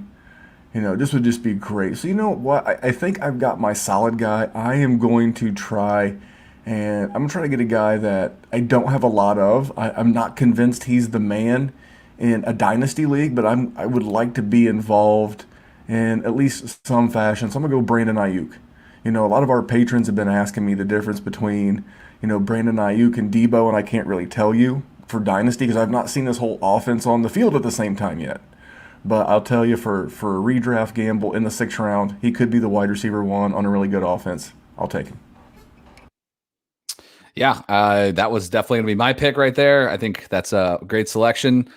Speaker 4: This would just be great. So you know what? I think I've got my solid guy. I am going to try, and I'm going to try to get a guy that I don't have a lot of. I'm not convinced he's the man in a dynasty league, but I would like to be involved in at least some fashion. So I'm going to go Brandon Ayuk. A lot of our patrons have been asking me the difference between, Brandon Ayuk and Debo, and I can't really tell you for dynasty because I've not seen this whole offense on the field at the same time yet. But I'll tell you, for a redraft gamble in the 6th round, he could be the wide receiver 1 on a really good offense. I'll take him.
Speaker 1: Yeah, that was definitely going to be my pick right there. I think that's a great selection.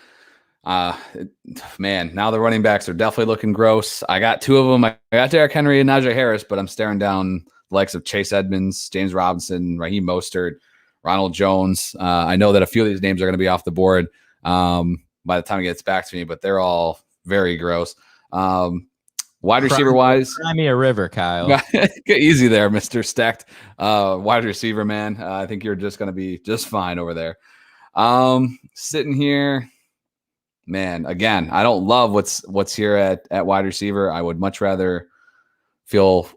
Speaker 1: Man, now the running backs are definitely looking gross. I got 2 of them. I got Derrick Henry and Najee Harris, but I'm staring down the likes of Chase Edmonds, James Robinson, Raheem Mostert, Ronald Jones. I know that a few of these names are going to be off the board by the time it gets back to me, but they're all very gross. Wide receiver wise,
Speaker 2: cry me a river, Kyle.
Speaker 1: Easy there, Mr. Stacked wide receiver man. I think you're just going to be just fine over there. Sitting here, man. Again, I don't love what's here at wide receiver. I would much rather feel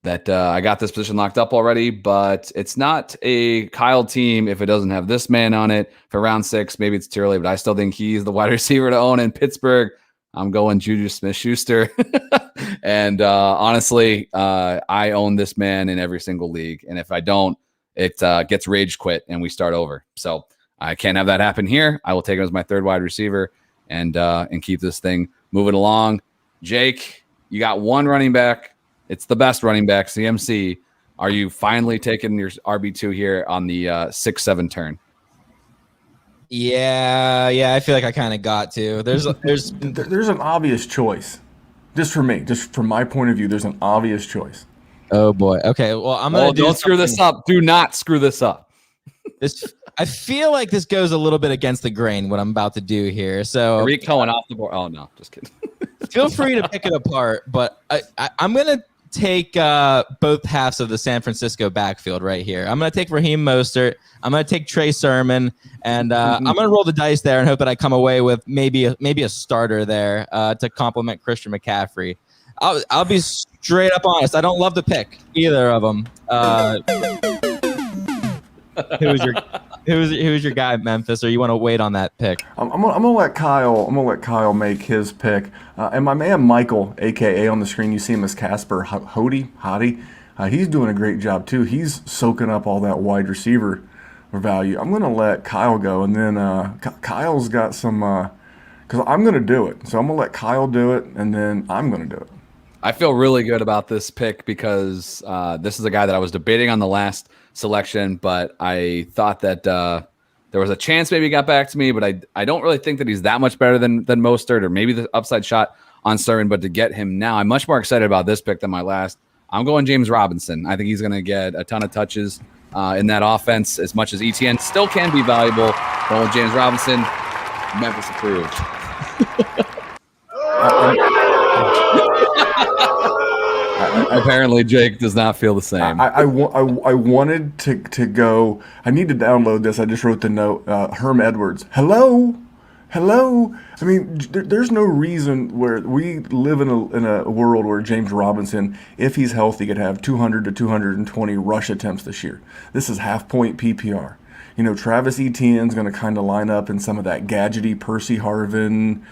Speaker 1: that I got this position locked up already, but it's not a Kyle team if it doesn't have this man on it for round 6. Maybe it's too early, but I still think he's the wide receiver to own in Pittsburgh. I'm going Juju Smith-Schuster. And honestly, I own this man in every single league. And if I don't, it gets rage quit and we start over. So I can't have that happen here. I will take him as my third wide receiver and keep this thing moving along. Jake, you got one running back. It's the best running back, CMC. Are you finally taking your RB2 here on the 6-7 turn?
Speaker 2: Yeah, I feel like I kind of got to. There's
Speaker 4: an obvious choice. Just for me, just from my point of view, there's an obvious choice.
Speaker 2: Oh boy. Okay. Well, I'm gonna
Speaker 1: don't screw this up. Do not screw this up.
Speaker 2: I feel like this goes a little bit against the grain what I'm about to do here. So
Speaker 1: Tariq Cohen off the board. Oh no, just kidding.
Speaker 2: Feel free to pick it apart, but I'm gonna take both halves of the San Francisco backfield right here. I'm going to take Raheem Mostert. I'm going to take Trey Sermon, and I'm going to roll the dice there and hope that I come away with maybe a starter there to complement Christian McCaffrey. I'll be straight up honest. I don't love the pick, either of them. Who's your guy, Memphis, or you want to wait on that pick?
Speaker 4: I'm gonna let Kyle make his pick. And my man Michael, aka on the screen, you see him as Casper Hottie. He's doing a great job too. He's soaking up all that wide receiver value. I'm gonna let Kyle go, and then Kyle's got some. Because I'm gonna do it, so I'm gonna let Kyle do it, and then I'm gonna do it.
Speaker 1: I feel really good about this pick because this is a guy that I was debating on the last selection, but I thought that there was a chance maybe he got back to me, but I don't really think that he's that much better than Mostert, or maybe the upside shot on Sermon. But to get him now, I'm much more excited about this pick than my last. I'm going James Robinson. I think he's going to get a ton of touches in that offense, as much as ETN still can be valuable. Going with James Robinson, Memphis approved. Apparently, Jake does not feel the same.
Speaker 4: I wanted to go. I need to download this. I just wrote the note. Herm Edwards. Hello. I mean, there's no reason where we live in a world where James Robinson, if he's healthy, could have 200 to 220 rush attempts this year. This is half-point PPR. You know, Travis Etienne's going to kind of line up in some of that gadgety Percy Harvin,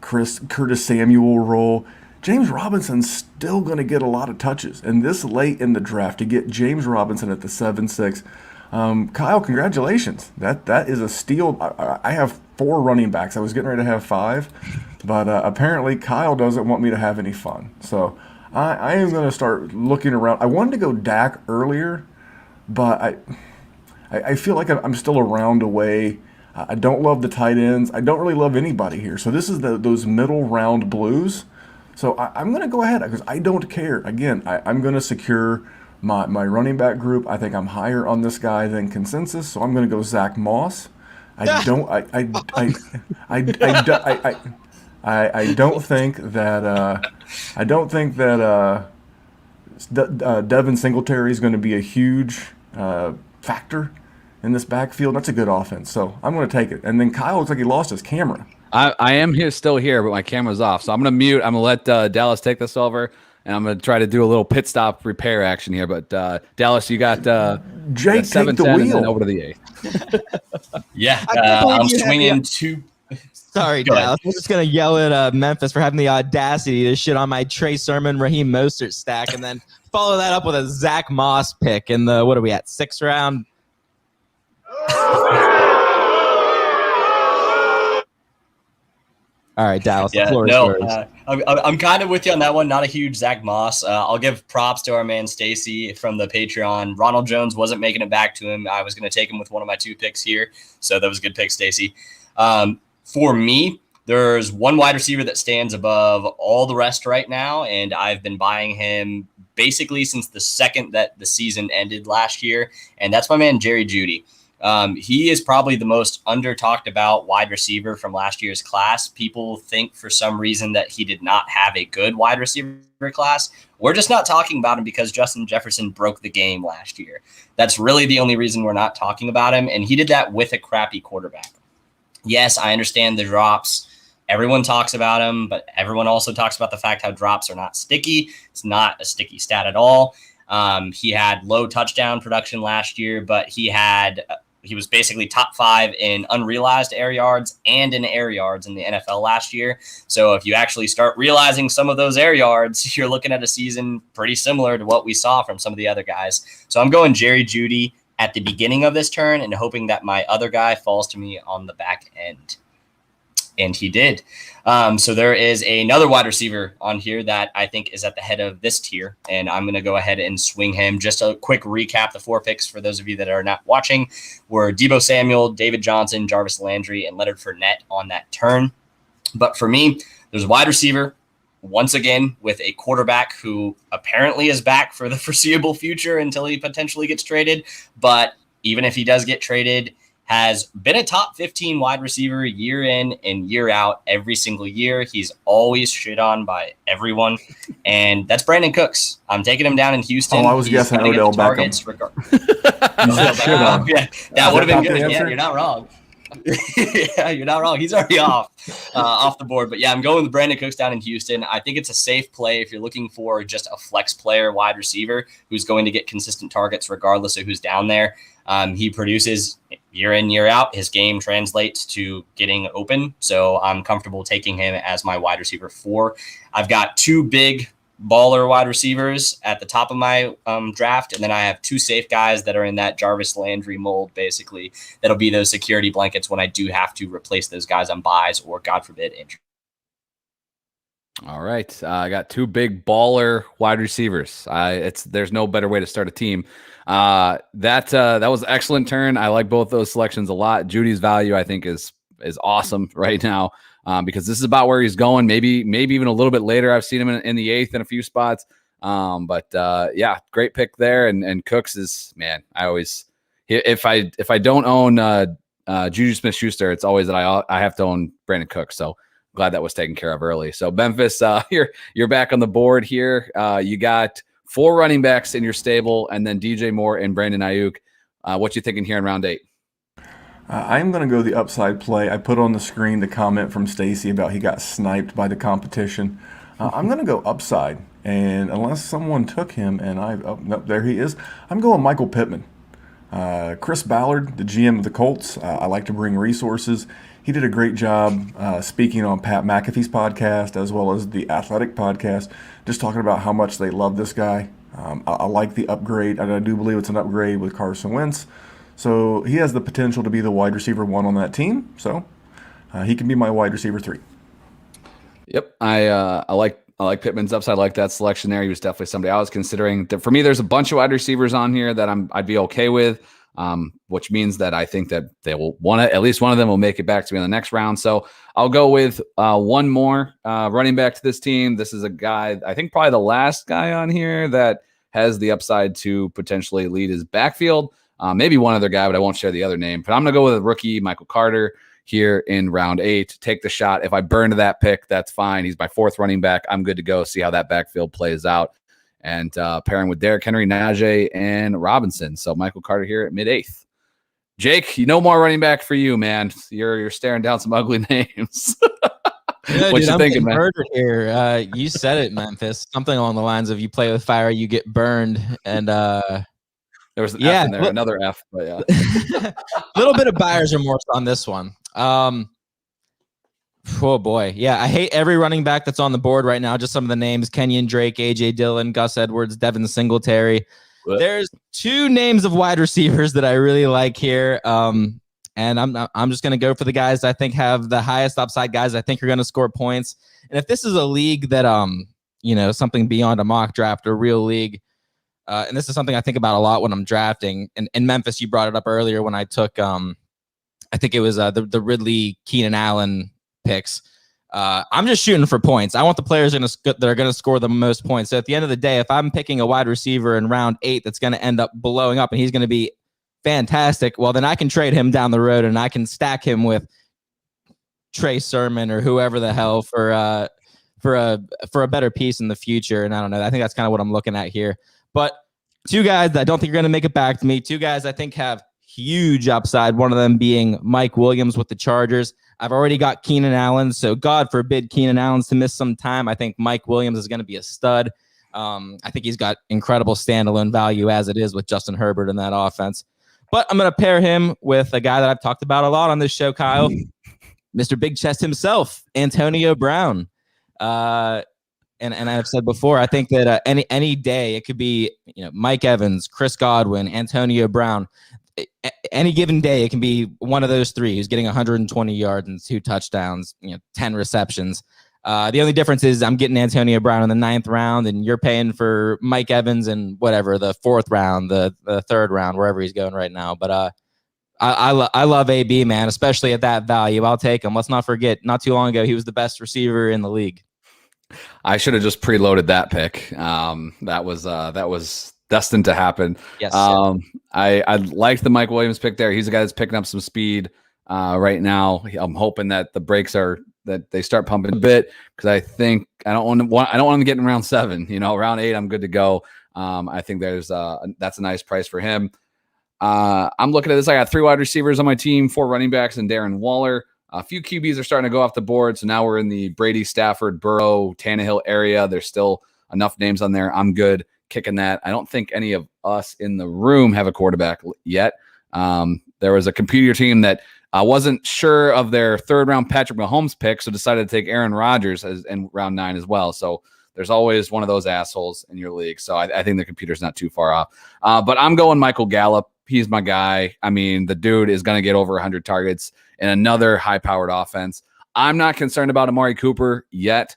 Speaker 4: Curtis Samuel role. James Robinson's still going to get a lot of touches. And this late in the draft, to get James Robinson at the 7-6, Kyle, congratulations. That is a steal. I have 4 running backs. I was getting ready to have 5, but apparently Kyle doesn't want me to have any fun. So I am going to start looking around. I wanted to go Dak earlier, but I feel like I'm still a round away. I don't love the tight ends. I don't really love anybody here. So this is those middle round blues. So I'm going to go ahead because I don't care. Again, I'm going to secure my running back group. I think I'm higher on this guy than consensus, so I'm going to go Zach Moss. I don't think that Devin Singletary is going to be a huge factor in this backfield. That's a good offense, so I'm going to take it. And then Kyle looks like he lost his camera.
Speaker 1: I am still here, but my camera's off. So I'm going to mute. I'm going to let Dallas take this over, and I'm going to try to do a little pit stop repair action here. But Dallas, you got
Speaker 4: Jake, take the wheel.
Speaker 1: Over to the 8th.
Speaker 5: Yeah, I'm swinging 2.
Speaker 2: Sorry, Dallas. I'm just going to yell at Memphis for having the audacity to shit on my Trey Sermon, Raheem Mostert stack, and then follow that up with a Zach Moss pick in the, what are we at, 6th round? All right, Dallas.
Speaker 5: Yeah, I'm kind of with you on that one. Not a huge Zach Moss. I'll give props to our man Stacy from the Patreon. Ronald Jones wasn't making it back to him. I was going to take him with one of my 2 picks here, so that was a good pick, Stacy. For me, there's one wide receiver that stands above all the rest right now, and I've been buying him basically since the second that the season ended last year, and that's my man Jerry Judy. He is probably the most under talked about wide receiver from last year's class. People think for some reason that he did not have a good wide receiver class. We're just not talking about him because Justin Jefferson broke the game last year. That's really the only reason we're not talking about him. And he did that with a crappy quarterback. Yes, I understand the drops. Everyone talks about him, but everyone also talks about the fact how drops are not sticky. It's not a sticky stat at all. He had low touchdown production last year, but he was basically top 5 in unrealized air yards and in air yards in the NFL last year. So if you actually start realizing some of those air yards, you're looking at a season pretty similar to what we saw from some of the other guys. So I'm going Jerry Judy at the beginning of this turn and hoping that my other guy falls to me on the back end. And he did. So there is another wide receiver on here that I think is at the head of this tier, and I'm going to go ahead and swing him. Just a quick recap. The 4 picks for those of you that are not watching were Deebo Samuel, David Johnson, Jarvis Landry, and Leonard Fournette on that turn. But for me, there's a wide receiver, once again, with a quarterback who apparently is back for the foreseeable future until he potentially gets traded. But even if he does get traded, has been a top 15 wide receiver year in and year out every single year. He's always shit on by everyone. And that's Brandon Cooks. I'm taking him down in Houston.
Speaker 4: I was guessing Odell Beckham.
Speaker 5: Yeah, that would have been good. Yeah, you're not wrong. Yeah, you're not wrong. He's already off the board. But yeah, I'm going with Brandon Cooks down in Houston. I think it's a safe play if you're looking for just a flex player wide receiver who's going to get consistent targets regardless of who's down there. He produces year in, year out. His game translates to getting open. So I'm comfortable taking him as my wide receiver 4. I've got 2 big baller wide receivers at the top of my draft. And then I have 2 safe guys that are in that Jarvis Landry mold, basically. That'll be those security blankets when I do have to replace those guys on buys or, God forbid, injury.
Speaker 1: All right. I got 2 big baller wide receivers. There's no better way to start a team. That was an excellent turn. I like both those selections a lot. Judy's value, I think, is awesome right now because this is about where he's going. Maybe even a little bit later. I've seen him in the 8th in a few spots. Yeah, great pick there. And Cooks is, man, I always, if I don't own Juju Smith-Schuster, it's always that I have to own Brandon Cooks. So glad that was taken care of early. So Memphis, you're back on the board here. You got 4 running backs in your stable, and then DJ Moore and Brandon Ayuk. What you thinking here in round 8?
Speaker 4: I'm going to go the upside play. I put on the screen the comment from Stacy about he got sniped by the competition. I'm going to go upside, and unless someone took him, and nope, there he is. I'm going Michael Pittman. Chris Ballard, the GM of the Colts. I like to bring resources. He did a great job speaking on Pat McAfee's podcast as well as the Athletic podcast, just talking about how much they love this guy. I like the upgrade, and I do believe it's an upgrade with Carson Wentz. So he has the potential to be the wide receiver 1 on that team. So he can be my wide receiver 3.
Speaker 1: Yep, I like Pittman's upside. I like that selection there. He was definitely somebody I was considering. For me, there's a bunch of wide receivers on here that I'd be okay with. Which means that I think that they will at least one of them will make it back to me in the next round. So I'll go with 1 more running back to this team. This is a guy, I think probably the last guy on here that has the upside to potentially lead his backfield. Maybe one other guy, but I won't share the other name. But I'm going to go with a rookie, Michael Carter, here in round 8. Take the shot. If I burn to that pick, that's fine. He's my 4th running back. I'm good to go. See how that backfield plays out. And pairing with Derrick Henry, Najee, and Robinson. So Michael Carter here at mid-8th. Jake, no more running back for you, man. You're staring down some ugly names.
Speaker 2: No,
Speaker 1: what
Speaker 2: dude,
Speaker 1: you thinking, man?
Speaker 2: Murdered here. You said it, Memphis. Something along the lines of you play with fire, you get burned. And
Speaker 1: there was an F in there, another F. But yeah,
Speaker 2: a little bit of buyer's remorse on this one. Oh boy, yeah. I hate every running back that's on the board right now. Just some of the names: Kenyon Drake, AJ Dillon, Gus Edwards, Devin Singletary. What? There's 2 names of wide receivers that I really like here. And I'm just going to go for the guys I think have the highest upside, guys I think are going to score points. And if this is a league that, something beyond a mock draft or real league, and this is something I think about a lot when I'm drafting. And in Memphis, you brought it up earlier when I took, I think it was the Ridley Keenan Allen picks. I'm just shooting for points. I want the players that are going to score the most points. So at the end of the day, if I'm picking a wide receiver in round 8 that's going to end up blowing up and he's going to be fantastic, well, then I can trade him down the road and I can stack him with Trey Sermon or whoever the hell for a better piece in the future. And I don't know. I think that's kind of what I'm looking at here. But 2 guys that I don't think are going to make it back to me. 2 guys I think have huge upside. One of them being Mike Williams with the Chargers. I've already got Keenan Allen, so God forbid Keenan Allen's to miss some time. I think Mike Williams is going to be a stud. I think he's got incredible standalone value as it is with Justin Herbert in that offense. But I'm going to pair him with a guy that I've talked about a lot on this show, Kyle, Mr. Big Chest himself, Antonio Brown. And I've said before, I think that any day it could be Mike Evans, Chris Godwin, Antonio Brown. Any given day it can be one of those three who's getting 120 yards and 2 touchdowns, 10 receptions. The only difference is I'm getting Antonio Brown in the 9th round, and you're paying for Mike Evans in whatever the 4th round, the 3rd round, wherever he's going right now. But I love AB, man, especially at that value. I'll take him. Let's not forget, not too long ago he was the best receiver in the league.
Speaker 1: I should have just preloaded that pick. That was destined to happen.
Speaker 2: Yes.
Speaker 1: I like the Mike Williams pick there. He's a guy that's picking up some speed right now. I'm hoping that the brakes that they start pumping a bit, because I think I don't want him getting round 7. Round 8, I'm good to go. I think that's a nice price for him. I'm looking at this. I got 3 wide receivers on my team, 4 running backs, and Darren Waller. A few QBs are starting to go off the board, so now we're in the Brady, Stafford, Burrow, Tannehill area. There's still enough names on there. I'm good kicking that. I don't think any of us in the room have a quarterback yet. There was a computer team that wasn't sure of their 3rd round Patrick Mahomes pick, so decided to take Aaron Rodgers in round 9 as well. So there's always one of those assholes in your league. So I think the computer's not too far off. But I'm going Michael Gallup. He's my guy. I mean, the dude is going to get over 100 targets in another high-powered offense. I'm not concerned about Amari Cooper yet.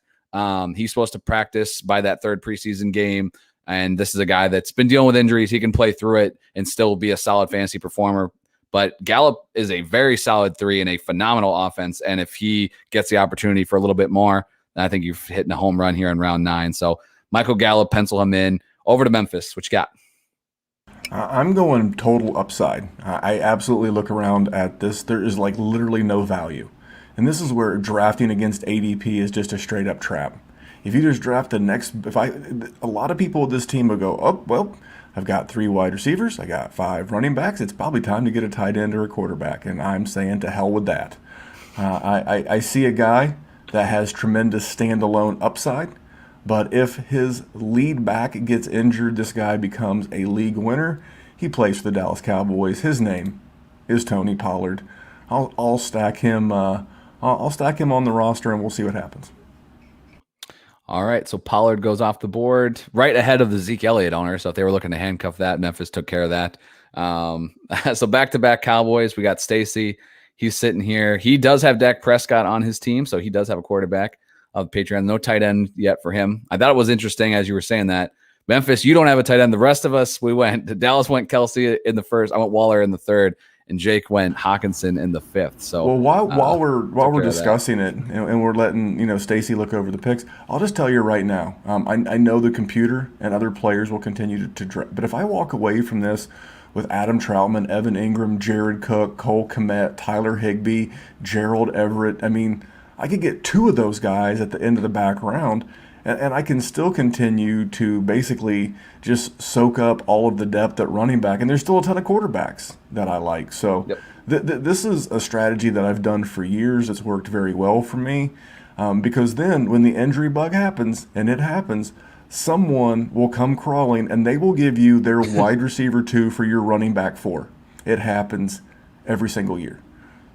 Speaker 1: He's supposed to practice by that 3rd preseason game, and this is a guy that's been dealing with injuries. He can play through it and still be a solid fantasy performer. But Gallup is a very solid 3 and a phenomenal offense, and if he gets the opportunity for a little bit more, then I think you're hitting a home run here in round 9. So Michael Gallup, pencil him in. Over to Memphis. What you got?
Speaker 4: I'm going total upside. I absolutely look around at this. There is literally no value. And this is where drafting against ADP is just a straight up trap. If you just draft a lot of people with this team will go, oh, well, I've got 3 wide receivers. I got 5 running backs. It's probably time to get a tight end or a quarterback. And I'm saying to hell with that. I see a guy that has tremendous standalone upside. But if his lead back gets injured, this guy becomes a league winner. He plays for the Dallas Cowboys. His name is Tony Pollard. I'll stack him. I'll stack him on the roster, and we'll see what happens.
Speaker 1: All right, so Pollard goes off the board right ahead of the Zeke Elliott owner. So if they were looking to handcuff that, Memphis took care of that. So back-to-back Cowboys. We got Stacy. He's sitting here. He does have Dak Prescott on his team, so he does have a quarterback of Patreon. No tight end yet for him. I thought it was interesting as you were saying that. Memphis, you don't have a tight end. The rest of us, Dallas went Kelsey in the 1st. I went Waller in the 3rd, and Jake went Hawkinson in the 5th. So
Speaker 4: while we're discussing it and we're letting Stacy look over the picks, I'll just tell you right now. I know the computer and other players will continue to draft, but if I walk away from this with Adam Troutman, Evan Ingram, Jared Cook, Cole Kmet, Tyler Higbee, Gerald Everett, I mean, I could get 2 of those guys at the end of the back round, and I can still continue to basically just soak up all of the depth at running back. And there's still a ton of quarterbacks that I like. So this is a strategy that I've done for years. It's worked very well for me because then when the injury bug happens, and it happens, someone will come crawling, and they will give you their wide receiver 2 for your running back 4. It happens every single year.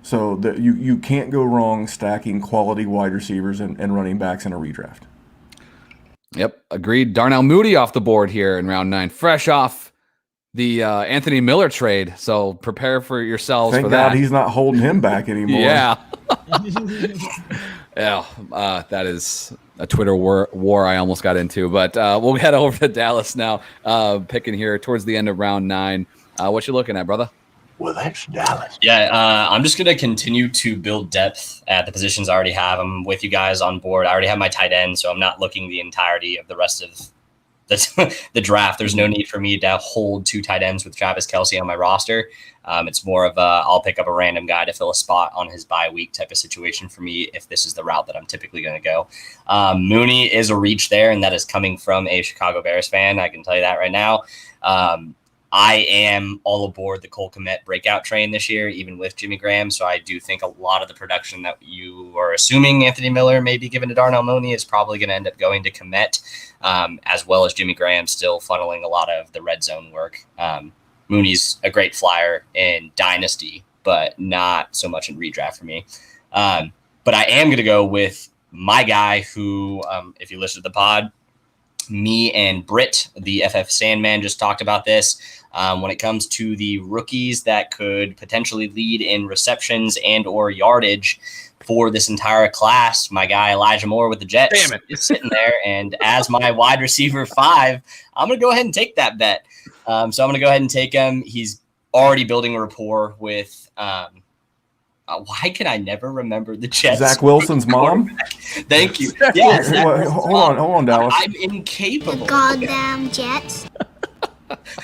Speaker 4: So you can't go wrong stacking quality wide receivers and running backs in a redraft.
Speaker 1: Yep, agreed. Darnell Mooney off the board here in round 9, fresh off the Anthony Miller trade. So prepare for yourselves
Speaker 4: Thank
Speaker 1: for
Speaker 4: God
Speaker 1: that.
Speaker 4: He's not holding him back anymore.
Speaker 1: Yeah. That is a Twitter war I almost got into. But we'll head over to Dallas now, picking here towards the end of round 9. What you looking at, brother?
Speaker 3: Well, that's Dallas.
Speaker 5: Yeah, I'm just going to continue to build depth at the positions I already have. I'm with you guys on board. I already have my tight end, so I'm not looking the entirety of the rest of the draft. There's no need for me to hold 2 tight ends with Travis Kelce on my roster. It's more of I'll pick up a random guy to fill a spot on his bye week type of situation for me if this is the route that I'm typically going to go. Mooney is a reach there, and that is coming from a Chicago Bears fan. I can tell you that right now. I am all aboard the Cole Kmet breakout train this year, even with Jimmy Graham. So I do think a lot of the production that you are assuming Anthony Miller may be given to Darnell Mooney is probably going to end up going to Kmet, as well as Jimmy Graham still funneling a lot of the red zone work. Mooney's a great flyer in Dynasty, but not so much in redraft for me. But I am going to go with my guy who, if you listen to the pod, me and Britt, the FF Sandman, just talked about this. When it comes to the rookies that could potentially lead in receptions and or yardage for this entire class, my guy Elijah Moore with the Jets is sitting there. And as my wide receiver 5, I'm going to go ahead and take that bet. So I'm going to go ahead and take him. He's already building a rapport with why can I never remember the Jets?
Speaker 4: Zach Wilson's mom?
Speaker 5: Thank you. Yes.
Speaker 4: Hold on, Dallas.
Speaker 5: I'm incapable.
Speaker 6: Goddamn Jets.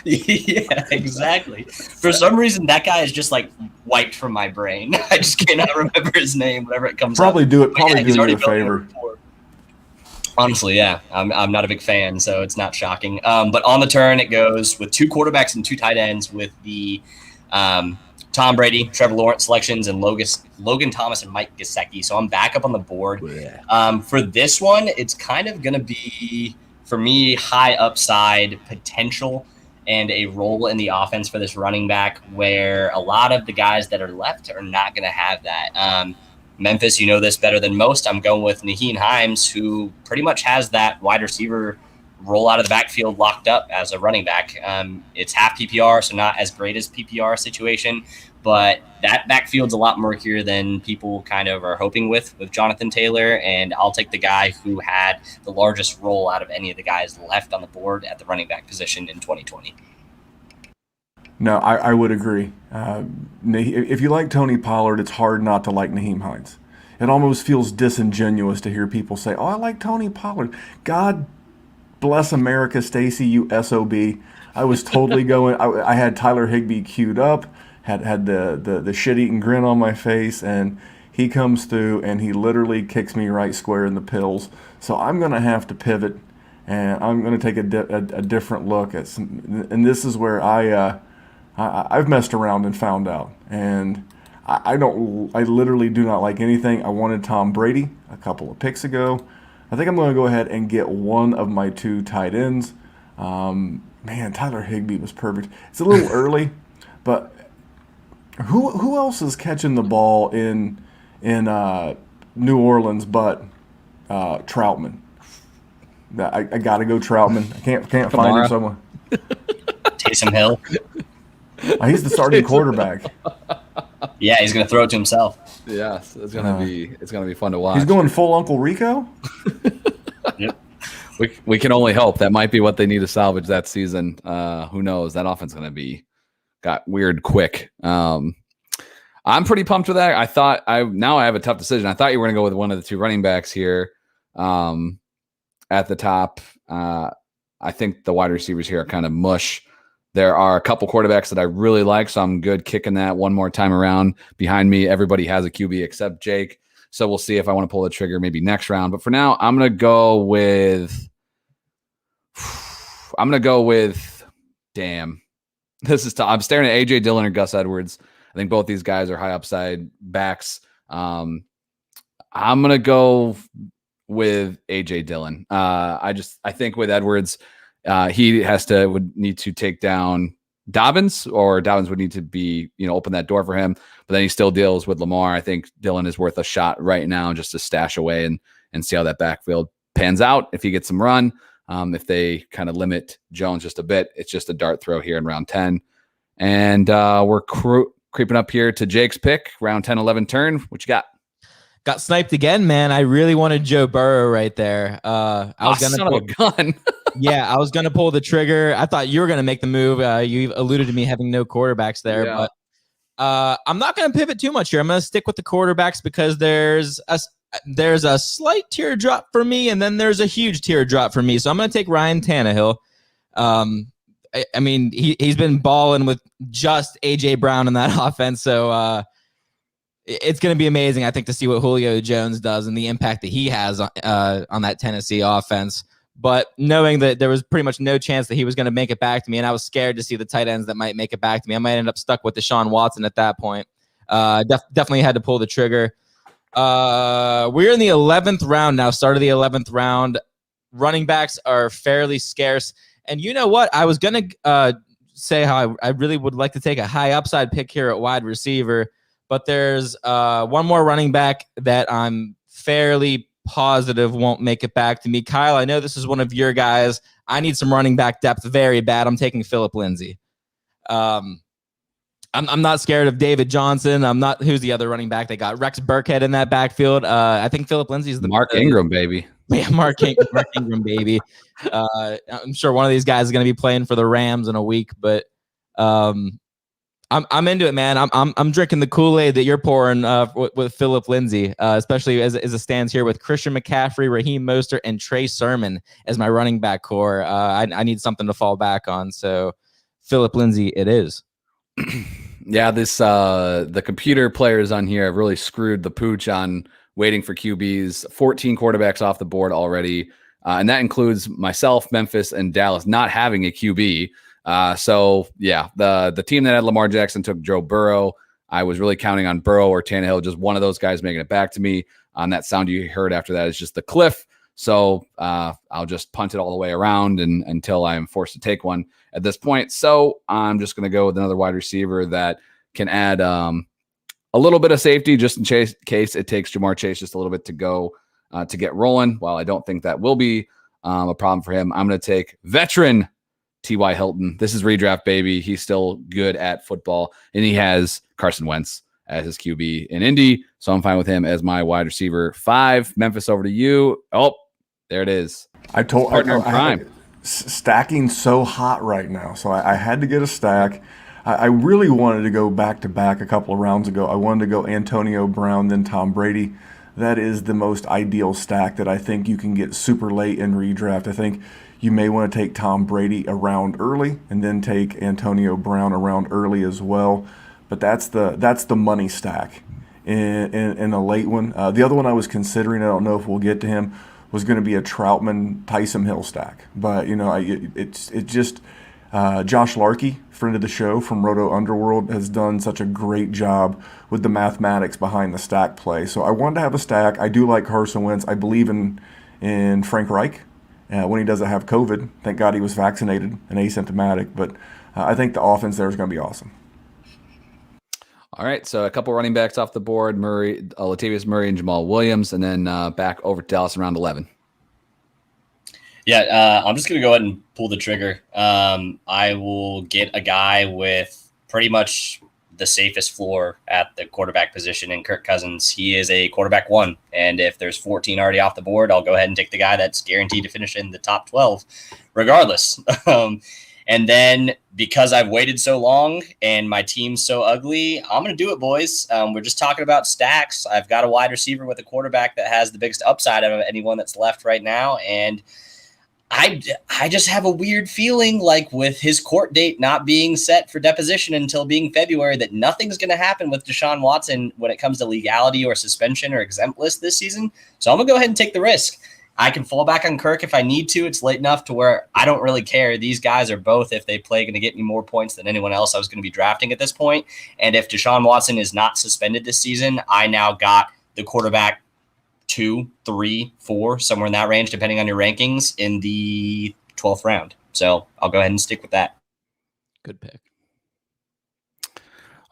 Speaker 5: Yeah, exactly. For some reason, that guy is just like wiped from my brain. I just cannot remember his name whenever it comes
Speaker 4: Probably
Speaker 5: up.
Speaker 4: do it. Probably
Speaker 5: He's
Speaker 4: do
Speaker 5: already
Speaker 4: you a favor.
Speaker 5: Honestly, yeah, I'm not a big fan, so it's not shocking. But on the turn, it goes with 2 quarterbacks and 2 tight ends with the Tom Brady, Trevor Lawrence selections, and Logan Thomas and Mike Gesicki. So I'm back up on the board. For this one, it's kind of going to be, for me, high upside potential and a role in the offense for this running back where a lot of the guys that are left are not going to have that. Memphis, you know this better than most. I'm going with Nyheim Hines, who pretty much has that wide receiver roll out of the backfield locked up as a running back. It's half PPR, so not as great as PPR situation, but that backfield's a lot murkier than people kind of are hoping with Jonathan Taylor, and I'll take the guy who had the largest role out of any of the guys left on the board at the running back position in 2020.
Speaker 4: No, I would agree. If you like Tony Pollard, it's hard not to like Nyheim Hines. It almost feels disingenuous to hear people say, "Oh, I like Tony Pollard." God bless America, Stacy, you SOB. I was totally going. I had Tyler Higbee queued up, had the shit-eating grin on my face, and he comes through and he literally kicks me right square in the pills. So I'm going to have to pivot, and I'm going to take a different look at some. And this is where I've messed around and found out, and I literally do not like anything. I wanted Tom Brady a couple of picks ago. I think I'm going to go ahead and get one of my 2 tight ends. Man, Tyler Higbee was perfect. It's a little early, but who else is catching the ball in New Orleans but Troutman? I got to go Troutman. I can't find him somewhere.
Speaker 5: Taysom Hill.
Speaker 4: He's the starting quarterback.
Speaker 5: Yeah, he's going to throw it to himself.
Speaker 1: Yes, it's gonna be fun to watch.
Speaker 4: He's going full Uncle Rico.
Speaker 5: Yep.
Speaker 1: We can only hope. That might be what they need to salvage that season. Who knows? That offense going to got weird quick. I'm pretty pumped with that. Now I have a tough decision. I thought you were going to go with one of the 2 running backs here at the top. I think the wide receivers here are kind of mush. There are a couple quarterbacks that I really like, so I'm good kicking that one more time around. Behind me, everybody has a QB except Jake. So we'll see if I want to pull the trigger maybe next round. But for now, I'm going to go with damn. This is tough. I'm staring at AJ Dillon or Gus Edwards. I think both these guys are high upside backs. I'm going to go with AJ Dillon. I think with Edwards, he would need to take down Dobbins, or Dobbins would need to be, open that door for him. But then he still deals with Lamar. I think Dillon is worth a shot right now just to stash away and see how that backfield pans out. If he gets some run, if they kind of limit Jones just a bit, it's just a dart throw here in round 10. And we're creeping up here to Jake's pick, round 10, 11 turn. What you got?
Speaker 2: Got sniped again, man. I really wanted Joe Burrow right there. I was gonna
Speaker 1: son of a gun.
Speaker 2: Yeah, I was going to pull the trigger. I thought you were going to make the move. You alluded to me having no quarterbacks there, but I'm not going to pivot too much here. I'm going to stick with the quarterbacks because there's a slight teardrop for me, and then there's a huge teardrop for me. So I'm going to take Ryan Tannehill. I mean, he's been balling with just A.J. Brown in that offense, so it's going to be amazing, I think, to see what Julio Jones does and the impact that he has on that Tennessee offense. But knowing that there was pretty much no chance that he was going to make it back to me, and I was scared to see the tight ends that might make it back to me, I might end up stuck with Deshaun Watson at that point. Definitely had to pull the trigger. We're in the 11th round now, start of the 11th round. Running backs are fairly scarce. And you know what? I was going to say how I really would like to take a high upside pick here at wide receiver, but there's one more running back that I'm fairly positive won't make it back to me. Kyle, I know this is one of your guys. I need some running back depth very bad. I'm taking Philip Lindsey. I'm not scared of David Johnson. I'm not. Who's the other running back? They got Rex Burkhead in that backfield. I think Philip Lindsey is the
Speaker 1: Mark Ingram, baby.
Speaker 2: Yeah, Mark Ingram, baby. I'm sure one of these guys is going to be playing for the Rams in a week, but I'm into it, man. I'm drinking the Kool-Aid that you're pouring with Philip Lindsey, especially as it stands here with Christian McCaffrey, Raheem Mostert, and Trey Sermon as my running back core. I need something to fall back on, so Philip Lindsey it is.
Speaker 1: Yeah, the computer players on here have really screwed the pooch on waiting for QBs. 14 quarterbacks off the board already, and that includes myself, Memphis, and Dallas not having a QB. So yeah, the team that had Lamar Jackson took Joe Burrow. I was really counting on Burrow or Tannehill, just one of those guys making it back to me. That sound you heard after that is just the cliff. So I'll just punt it all the way around until I'm forced to take one at this point. So I'm just going to go with another wide receiver that can add a little bit of safety just in case it takes Jamar Chase just a little bit to go to get rolling. While I don't think that will be a problem for him, I'm going to take veteran T.Y. Hilton. This is redraft, baby. He's still good at football, and he has Carson Wentz as his QB in Indy, so I'm fine with him as my wide receiver 5. Memphis, over to you. Oh, there it is.
Speaker 4: I stacking so hot right now, so I had to get a stack. I really wanted to go back-to-back a couple of rounds ago. I wanted to go Antonio Brown, then Tom Brady. That is the most ideal stack that I think you can get super late in redraft. I think you may want to take Tom Brady around early and then take Antonio Brown around early as well. But that's the money stack in a late one. The other one I was considering, I don't know if we'll get to him, was going to be a Troutman Taysom Hill stack. But it's just Josh Larkey, friend of the show from Roto Underworld, has done such a great job with the mathematics behind the stack play. So I wanted to have a stack. I do like Carson Wentz. I believe in Frank Reich when he doesn't have COVID. Thank God he was vaccinated and asymptomatic. But I think the offense there is going to be awesome.
Speaker 1: All right, so a couple running backs off the board: Latavius Murray and Jamal Williams, and then back over to Dallas in round 11.
Speaker 5: Yeah, I'm just going to go ahead and pull the trigger. I will get a guy with pretty much the safest floor at the quarterback position in Kirk Cousins. He is a quarterback 1, and if there's 14 already off the board, I'll go ahead and take the guy that's guaranteed to finish in the top 12 regardless. And then because I've waited so long and my team's so ugly, I'm going to do it, boys. We're just talking about stacks. I've got a wide receiver with a quarterback that has the biggest upside of anyone that's left right now, and I just have a weird feeling, like with his court date not being set for deposition until being February, that nothing's going to happen with Deshaun Watson when it comes to legality or suspension or exempt list this season. So I'm going to go ahead and take the risk. I can fall back on Kirk if I need to. It's late enough to where I don't really care. These guys are both, if they play, going to get me more points than anyone else I was going to be drafting at this point. And if Deshaun Watson is not suspended this season, I now got the quarterback 2, 3, 4, somewhere in that range, depending on your rankings, in the 12th round. So I'll go ahead and stick with that.
Speaker 2: Good pick.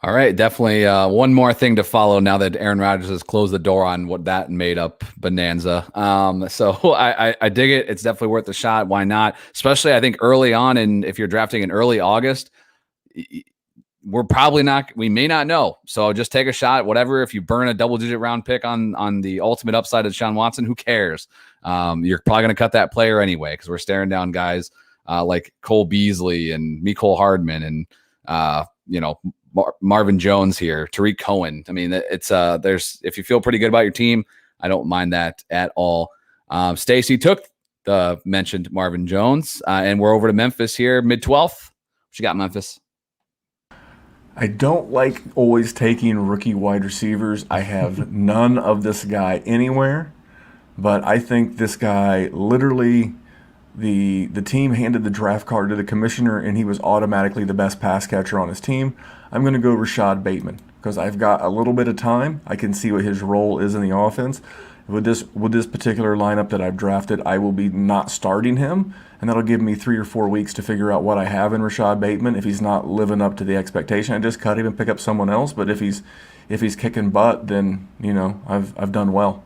Speaker 1: All right, definitely one more thing to follow now that Aaron Rodgers has closed the door on what that made up bonanza. So I dig it. It's definitely worth a shot. Why not? Especially, I think, early on, and if you're drafting in early August, we may not know. So just take a shot, whatever. If you burn a double-digit round pick on the ultimate upside of Deshaun Watson, who cares? You're probably going to cut that player anyway, because we're staring down guys like Cole Beasley and Mecole Hardman and, Marvin Jones here, Tariq Cohen. I mean, it's if you feel pretty good about your team, I don't mind that at all. Stacy took the mentioned Marvin Jones, and we're over to Memphis here, mid-12th. What you got, Memphis?
Speaker 4: I don't like always taking rookie wide receivers. I have none of this guy anywhere, but I think this guy literally, the team handed the draft card to the commissioner and he was automatically the best pass catcher on his team. I'm going to go Rashad Bateman because I've got a little bit of time. I can see what his role is in the offense. With this particular lineup that I've drafted, I will be not starting him, and that'll give me 3 or 4 weeks to figure out what I have in Rashad Bateman. If he's not living up to the expectation, I just cut him and pick up someone else. But if he's kicking butt, then I've done well.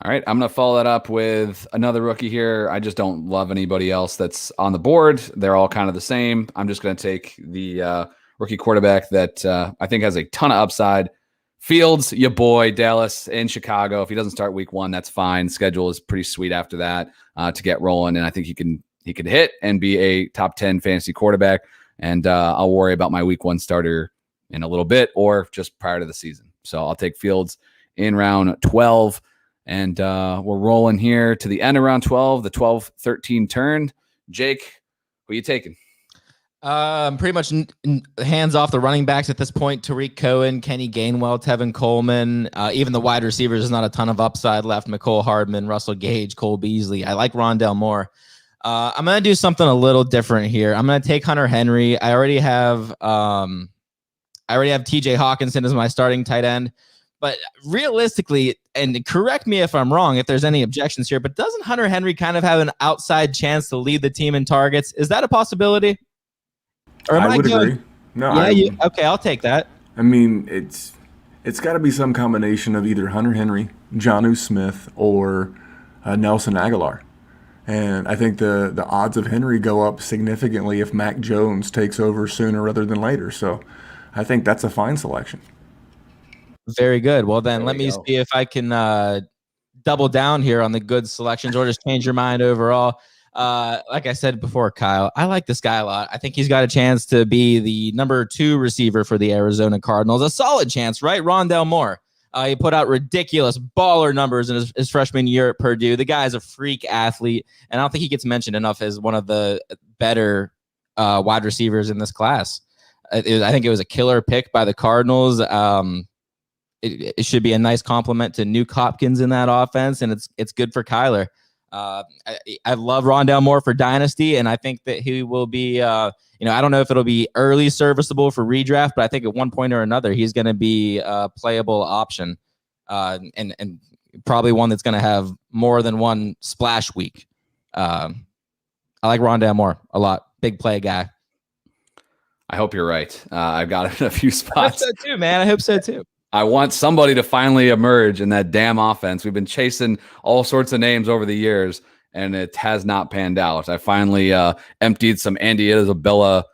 Speaker 1: All right, I'm going to follow that up with another rookie here. I just don't love anybody else that's on the board. They're all kind of the same. I'm just going to take the rookie quarterback that I think has a ton of upside. Fields, your boy, Dallas in Chicago. If he doesn't start week 1, that's fine. Schedule is pretty sweet after that to get rolling, and I think he can hit and be a top 10 fantasy quarterback. And I'll worry about my week 1 starter in a little bit or just prior to the season. So I'll take Fields in round 12. And we're rolling here to the end of round 12, the 12-13 turn. Jake, who are you taking?
Speaker 2: Pretty much hands off the running backs at this point. Tariq Cohen, Kenny Gainwell, Tevin Coleman. Even the wide receivers, there's not a ton of upside left. McCole Hardman, Russell Gage, Cole Beasley. I like Rondelle Moore. I'm going to do something a little different here. I'm going to take Hunter Henry. I already have TJ Hawkinson as my starting tight end. But realistically, and correct me if I'm wrong, if there's any objections here, but doesn't Hunter Henry kind of have an outside chance to lead the team in targets? Is that a possibility? Or am
Speaker 4: I would
Speaker 2: going?
Speaker 4: agree. No,
Speaker 2: Okay, I'll take that.
Speaker 4: I mean, it's got to be some combination of either Hunter Henry, Jonnu Smith, or Nelson Aguilar. And I think the odds of Henry go up significantly if Mac Jones takes over sooner rather than later. So I think that's a fine selection.
Speaker 2: Very good. Well, then let me see if I can double down here on the good selections or just change your mind overall. Like I said before, Kyle, I like this guy a lot. I think he's got a chance to be the number 2 receiver for the Arizona Cardinals. A solid chance, right? Rondelle Moore. He put out ridiculous baller numbers in his freshman year at Purdue. The guy's a freak athlete, and I don't think he gets mentioned enough as one of the better wide receivers in this class. I think it was a killer pick by the Cardinals. It should be a nice compliment to Nuke Hopkins in that offense, and it's good for Kyler. I love Rondelle Moore for Dynasty, and I think that he will be, I don't know if it'll be early serviceable for redraft, but I think at one point or another, he's going to be a playable option, and probably one that's going to have more than one splash week. I like Rondelle Moore a lot. Big play guy.
Speaker 1: I hope you're right. I've got it in a few spots.
Speaker 2: I hope so too, man. I hope so too.
Speaker 1: I want somebody to finally emerge in that damn offense. We've been chasing all sorts of names over the years, and it has not panned out. I finally emptied some Andy Isabella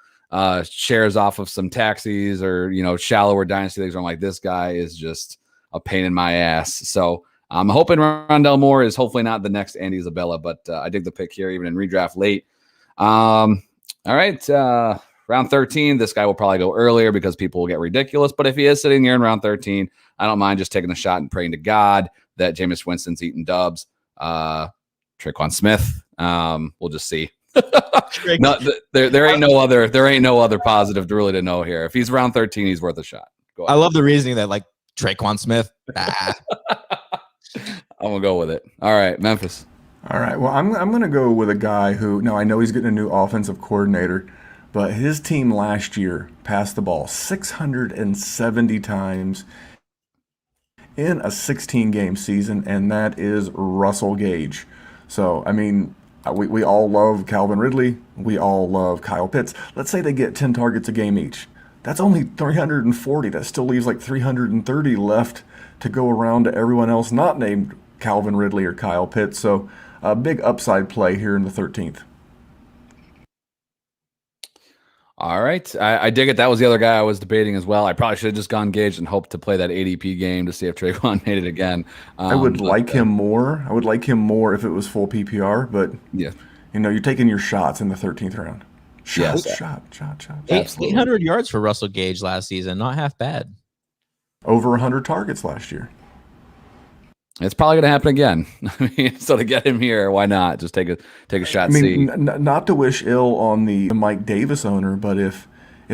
Speaker 1: shares off of some taxis or, shallower dynasty leagues. I'm like, this guy is just a pain in my ass. So I'm hoping Rondelle Moore is hopefully not the next Andy Isabella, but I dig the pick here, even in redraft late. All right. Round 13, this guy will probably go earlier because people will get ridiculous. But if he is sitting here in round 13, I don't mind just taking a shot and praying to God that Jameis Winston's eating dubs. Tre'Quan Smith, we'll just see. No, there ain't no other positive to really know here. If he's round 13, he's worth a shot.
Speaker 2: I love the reasoning that Tre'Quan Smith. I'm
Speaker 1: gonna go with it. All right, Memphis.
Speaker 4: All right. Well, I'm gonna go with a guy who I know he's getting a new offensive coordinator. But his team last year passed the ball 670 times in a 16-game season, and that is Russell Gage. So, I mean, we all love Calvin Ridley. We all love Kyle Pitts. Let's say they get 10 targets a game each. That's only 340. That still leaves like 330 left to go around to everyone else not named Calvin Ridley or Kyle Pitts. So, a big upside play here in the 13th.
Speaker 1: All right. I dig it. That was the other guy I was debating as well. I probably should have just gone Gage and hoped to play that ADP game to see if Tre'Quan made it again.
Speaker 4: I would like him more. I would like him more if it was full PPR, but
Speaker 1: yeah,
Speaker 4: you're taking your shots in the 13th round. Shot.
Speaker 2: 800 yards for Russell Gage last season. Not half bad.
Speaker 4: Over 100 targets last year.
Speaker 1: It's probably going to happen again. I mean, so to get him here, why not? Just take a shot.
Speaker 4: I mean, not to wish ill on the Mike Davis owner, but if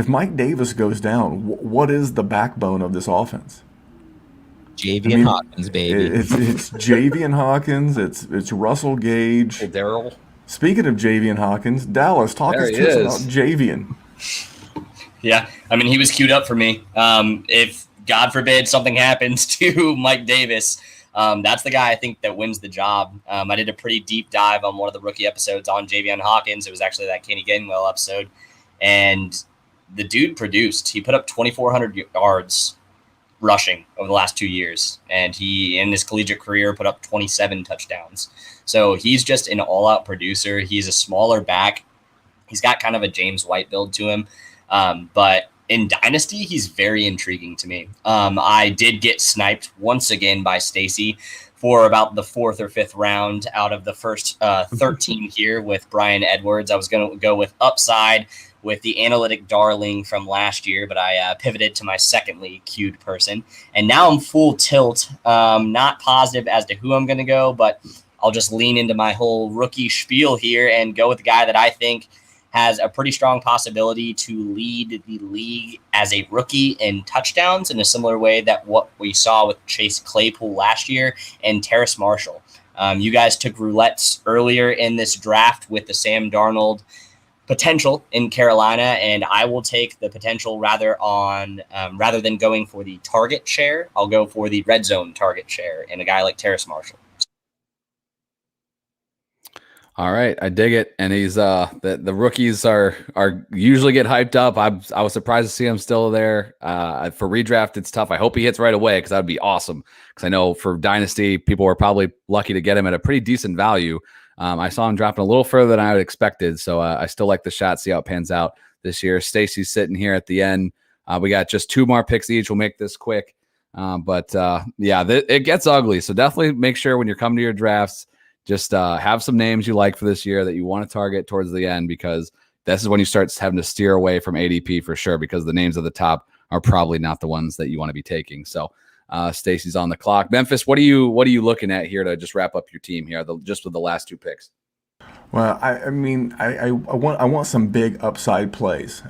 Speaker 4: Mike Davis goes down, what is the backbone of this offense?
Speaker 2: Javian Hawkins, baby.
Speaker 4: It's Javian Hawkins. It's Russell Gage.
Speaker 1: Hey, Daryl.
Speaker 4: Speaking of Javian Hawkins, Dallas, talk us about Javian.
Speaker 5: Yeah, I mean, he was queued up for me. If God forbid something happens to Mike Davis, that's the guy I think that wins the job. I did a pretty deep dive on one of the rookie episodes on Javian Hawkins. It was actually that Kenny Gainwell episode. And the dude produced. He put up 2,400 yards rushing over the last 2 years. And he, in his collegiate career, put up 27 touchdowns. So he's just an all-out producer. He's a smaller back. He's got kind of a James White build to him. But in Dynasty, he's very intriguing to me. I did get sniped once again by Stacy for about the 4th or 5th round out of the first 13 here with Brian Edwards. I was going to go with upside with the analytic darling from last year, but I pivoted to my secondly queued person. And now I'm full tilt, not positive as to who I'm going to go, but I'll just lean into my whole rookie spiel here and go with the guy that I think has a pretty strong possibility to lead the league as a rookie in touchdowns in a similar way that what we saw with Chase Claypool last year and Terrace Marshall. You guys took roulettes earlier in this draft with the Sam Darnold potential in Carolina, and I will take the potential rather than going for the target share. I'll go for the red zone target share in a guy like Terrace Marshall.
Speaker 1: All right, I dig it. And he's the rookies are usually get hyped up. I was surprised to see him still there. For redraft, it's tough. I hope he hits right away because that would be awesome. Because I know for Dynasty, people were probably lucky to get him at a pretty decent value. I saw him dropping a little further than I had expected, so I still like the shot. See how it pans out this year. Stacy's sitting here at the end. We got just 2 more picks each. We'll make this quick. It gets ugly. So definitely make sure when you're coming to your drafts, just have some names you like for this year that you want to target towards the end, because this is when you start having to steer away from ADP for sure, because the names at the top are probably not the ones that you want to be taking. So Stacy's on the clock. Memphis, what are you looking at here to just wrap up your team here, just with the last 2 picks?
Speaker 4: Well, I want some big upside plays.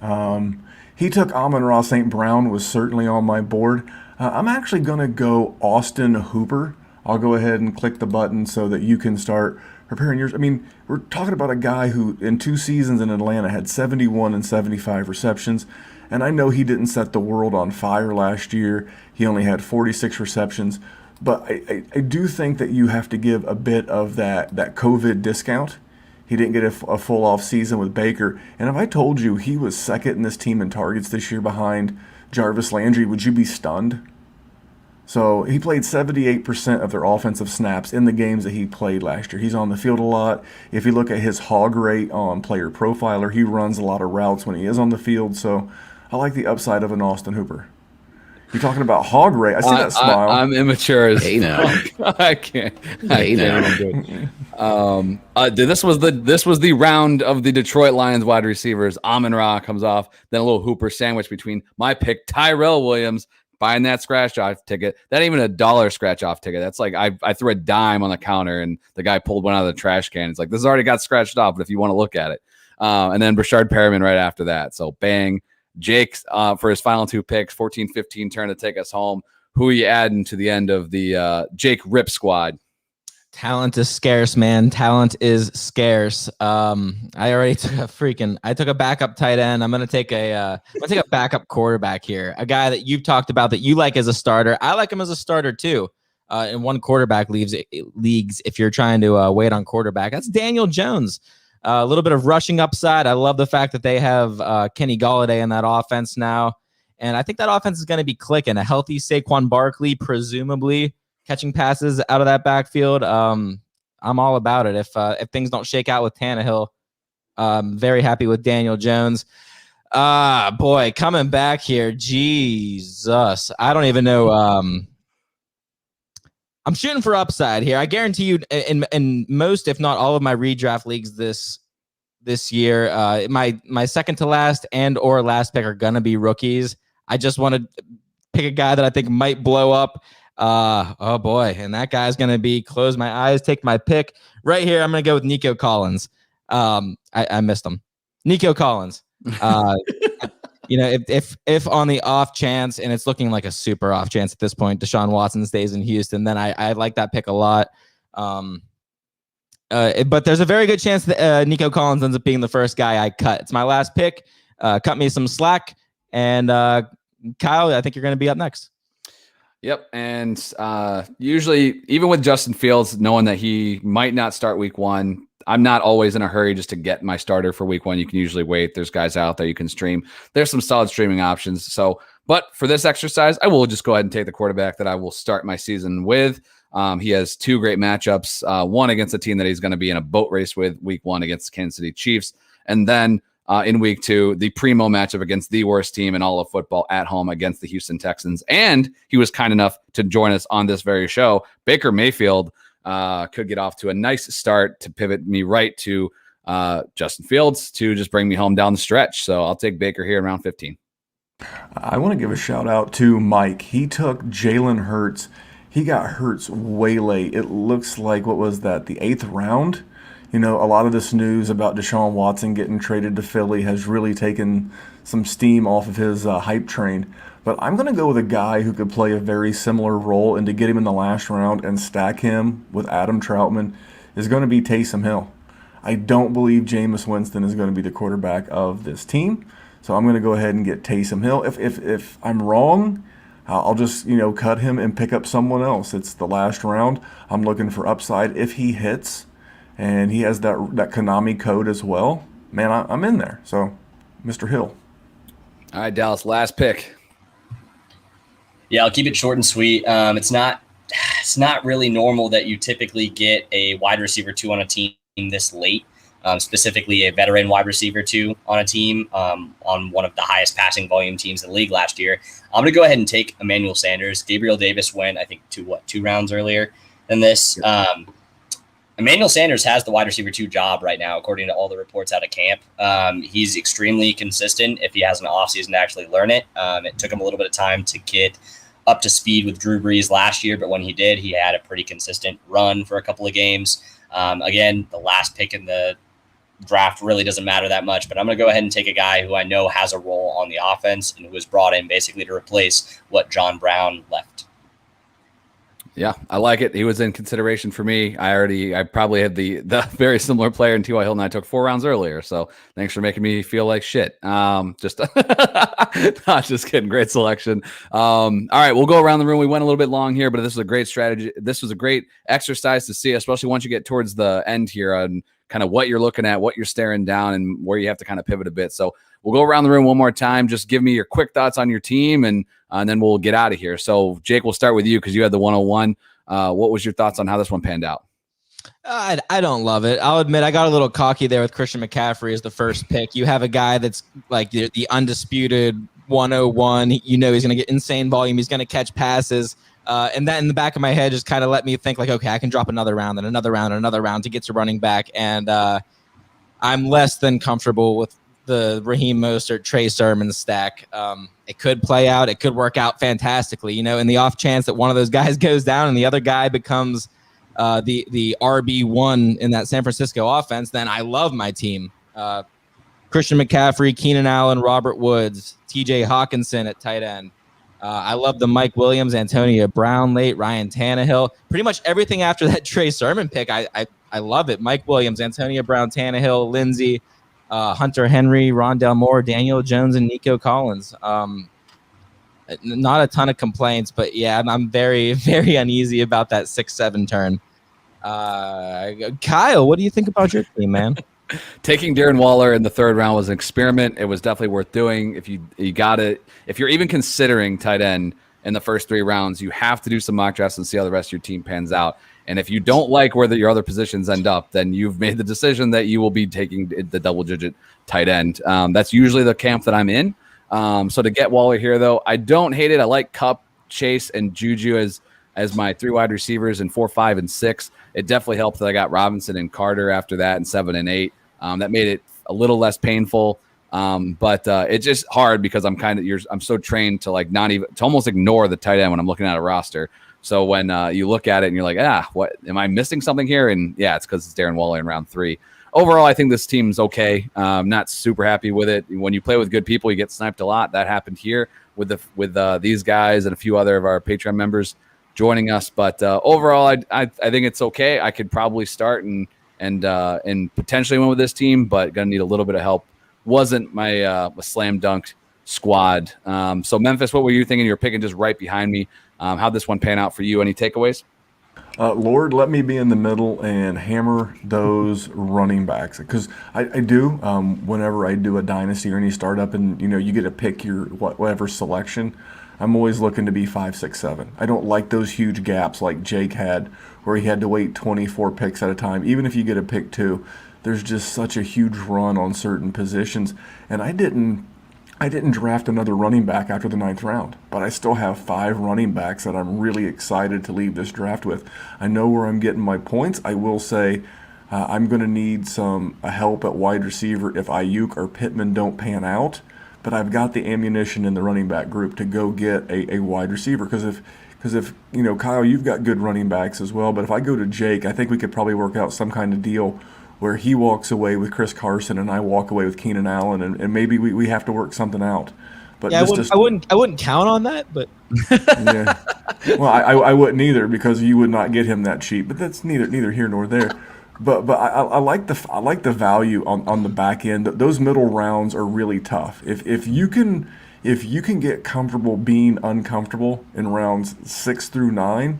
Speaker 4: He took Amon-Ra St. Brown, was certainly on my board. I'm actually going to go Austin Hooper. I'll go ahead and click the button so that you can start preparing yours. I mean, we're talking about a guy who in 2 seasons in Atlanta had 71 and 75 receptions. And I know he didn't set the world on fire last year. He only had 46 receptions. But I do think that you have to give a bit of that COVID discount. He didn't get a full off season with Baker. And if I told you he was second in this team in targets this year behind Jarvis Landry, would you be stunned? So he played 78% of their offensive snaps in the games that he played last year. He's on the field a lot. If you look at his hog rate on Player Profiler, he runs a lot of routes when he is on the field. So I like the upside of an Austin Hooper. You're talking about hog rate. I see that smile.
Speaker 1: I'm immature as
Speaker 6: hey now.
Speaker 1: I can't.
Speaker 6: Hey now.
Speaker 1: This was the round of the Detroit Lions wide receivers. Amon-Ra comes off, then a little Hooper sandwich between my pick, Tyrell Williams, buying that scratch off ticket. That ain't even a $1 scratch off ticket. That's like I threw a dime on the counter and the guy pulled one out of the trash can. It's like, this has already got scratched off, but if you want to look at it. And then Brashard Perriman right after that. So bang. Jake for his final 2 picks, 14-15 turn to take us home. Who are you adding to the end of the Jake Rip squad?
Speaker 2: Talent is scarce, man. Talent is scarce. I already took a backup tight end. I'm gonna take a backup quarterback here. A guy that you've talked about that you like as a starter. I like him as a starter too. In one quarterback leagues, if you're trying to wait on quarterback, that's Daniel Jones. A little bit of rushing upside. I love the fact that they have Kenny Golladay in that offense now. And I think that offense is going to be clicking. A healthy Saquon Barkley, presumably catching passes out of that backfield. I'm all about it. If things don't shake out with Tannehill, very happy with Daniel Jones. Boy, coming back here. Jesus. I don't even know. I'm shooting for upside here. I guarantee you in most, if not all of my redraft leagues this year, my second to last and or last pick are going to be rookies. I just want to pick a guy that I think might blow up. Oh boy. And that guy's going to be close my eyes, take my pick right here. I'm going to go with Nico Collins. I missed him. Nico Collins. If on the off chance, and it's looking like a super off chance at this point, Deshaun Watson stays in Houston, then I like that pick a lot. But there's a very good chance that Nico Collins ends up being the first guy I cut. It's my last pick. Cut me some slack. And Kyle, I think you're going to be up next.
Speaker 1: Yep. And usually, even with Justin Fields, knowing that he might not start week 1, I'm not always in a hurry just to get my starter for week 1. You can usually wait. There's guys out there you can stream. There's some solid streaming options. So But for this exercise, I will just go ahead and take the quarterback that I will start my season with. He has two great matchups, one against a team that he's going to be in a boat race with week 1 against the Kansas City Chiefs. And then in week 2, the primo matchup against the worst team in all of football at home against the Houston Texans. And he was kind enough to join us on this very show. Baker Mayfield could get off to a nice start to pivot me right to Justin Fields to just bring me home down the stretch. So I'll take Baker here in round 15.
Speaker 4: I want to give a shout out to Mike. He took Jalen Hurts. He got Hurts way late. It looks like, what was that, the 8th round? You know, a lot of this news about Deshaun Watson getting traded to Philly has really taken some steam off of his hype train. But I'm going to go with a guy who could play a very similar role, and to get him in the last round and stack him with Adam Troutman is going to be Taysom Hill. I don't believe Jameis Winston is going to be the quarterback of this team, so I'm going to go ahead and get Taysom Hill. If I'm wrong, I'll just, cut him and pick up someone else. It's the last round. I'm looking for upside. If he hits and he has that Konami code as well, man, I'm in there. So, Mr. Hill.
Speaker 1: All right, Dallas, last pick.
Speaker 5: Yeah, I'll keep it short and sweet. It's not really normal that you typically get a wide receiver 2 on a team this late, specifically a veteran wide receiver 2 on a team on one of the highest passing volume teams in the league last year. I'm going to go ahead and take Emmanuel Sanders. Gabriel Davis went, I think, 2 rounds earlier than this. Emmanuel Sanders has the wide receiver 2 job right now, according to all the reports out of camp. He's extremely consistent if he has an offseason to actually learn it. It took him a little bit of time to get up to speed with Drew Brees last year, but when he did, he had a pretty consistent run for a couple of games. Again, the last pick in the draft really doesn't matter that much, but I'm going to go ahead and take a guy who I know has a role on the offense and who was brought in basically to replace what John Brown left.
Speaker 1: Yeah, I like it. He was in consideration for me. I probably had the very similar player in T.Y. Hilton I took 4 rounds earlier. So thanks for making me feel like shit. Just kidding. Great selection. All right, we'll go around the room. We went a little bit long here, but this was a great strategy. This was a great exercise to see, especially once you get towards the end here on kind of what you're looking at, what you're staring down, and where you have to kind of pivot a bit. So we'll go around the room one more time. Just give me your quick thoughts on your team, and then we'll get out of here. So, Jake, we'll start with you because you had the 101. What was your thoughts on how this one panned out?
Speaker 2: I don't love it. I'll admit I got a little cocky there with Christian McCaffrey as the first pick. You have a guy that's like the undisputed 101. You know he's going to get insane volume. He's going to catch passes. And that in the back of my head just kind of let me think like, okay, I can drop another round and another round and another round to get to running back. And I'm less than comfortable with the Raheem Mostert, Trey Sermon stack. It could play out. It could work out fantastically, in the off chance that one of those guys goes down and the other guy becomes the RB1 in that San Francisco offense. Then I love my team. Christian McCaffrey, Keenan Allen, Robert Woods, TJ Hawkinson at tight end. I love the Mike Williams, Antonio Brown late, Ryan Tannehill. Pretty much everything after that Trey Sermon pick, I love it. Mike Williams, Antonio Brown, Tannehill, Lindsey, Hunter Henry, Rondelle Moore, Daniel Jones, and Nico Collins. Not a ton of complaints, but yeah, I'm very, very uneasy about that 6-7 turn. Kyle, what do you think about your team, man?
Speaker 1: Taking Darren Waller in the 3rd round was an experiment. It was definitely worth doing. If you got it, if you're even considering tight end in the first 3 rounds, you have to do some mock drafts and see how the rest of your team pans out. And if you don't like where your other positions end up, then you've made the decision that you will be taking the double-digit tight end. That's usually the camp that I'm in. So to get Waller here, though, I don't hate it. I like Kupp, Chase, and Juju as my 3 wide receivers in 4, 5, and 6. It definitely helped that I got Robinson and Carter after that in 7 and 8. That made it a little less painful. But it's just hard because I'm so trained to to almost ignore the tight end when I'm looking at a roster. So when you look at it and you're like, what am I missing something here? And yeah, it's because it's Darren Waller in round 3. Overall, I think this team's okay. I'm not super happy with it. When you play with good people, you get sniped a lot. That happened here with these guys and a few other of our Patreon members joining us. But overall, I think it's okay. I could probably start and potentially win with this team, but gonna need a little bit of help. Wasn't my slam dunk squad. So Memphis, what were you thinking? You're picking just right behind me. How'd this one pan out for you? Any takeaways?
Speaker 4: Lord, let me be in the middle and hammer those running backs, because I do. Whenever I do a dynasty or any startup, and you get to pick your whatever selection, I'm always looking to be 5, 6, 7. I don't like those huge gaps like Jake had, where he had to wait 24 picks at a time. Even if you get a pick 2, there's just such a huge run on certain positions, and I didn't draft another running back after the 9th round, but I still have 5 running backs that I'm really excited to leave this draft with. I know where I'm getting my points. I will say I'm going to need some help at wide receiver if Ayuk or Pittman don't pan out, but I've got the ammunition in the running back group to go get a wide receiver, because if Kyle, you've got good running backs as well, but if I go to Jake, I think we could probably work out some kind of deal where he walks away with Chris Carson and I walk away with Keenan Allen, and maybe we have to work something out. But
Speaker 2: yeah, I wouldn't count on that. But
Speaker 4: yeah, well, I wouldn't either, because you would not get him that cheap. But that's neither here nor there. But I like the value on the back end. Those middle rounds are really tough. If you can get comfortable being uncomfortable in rounds 6 through 9.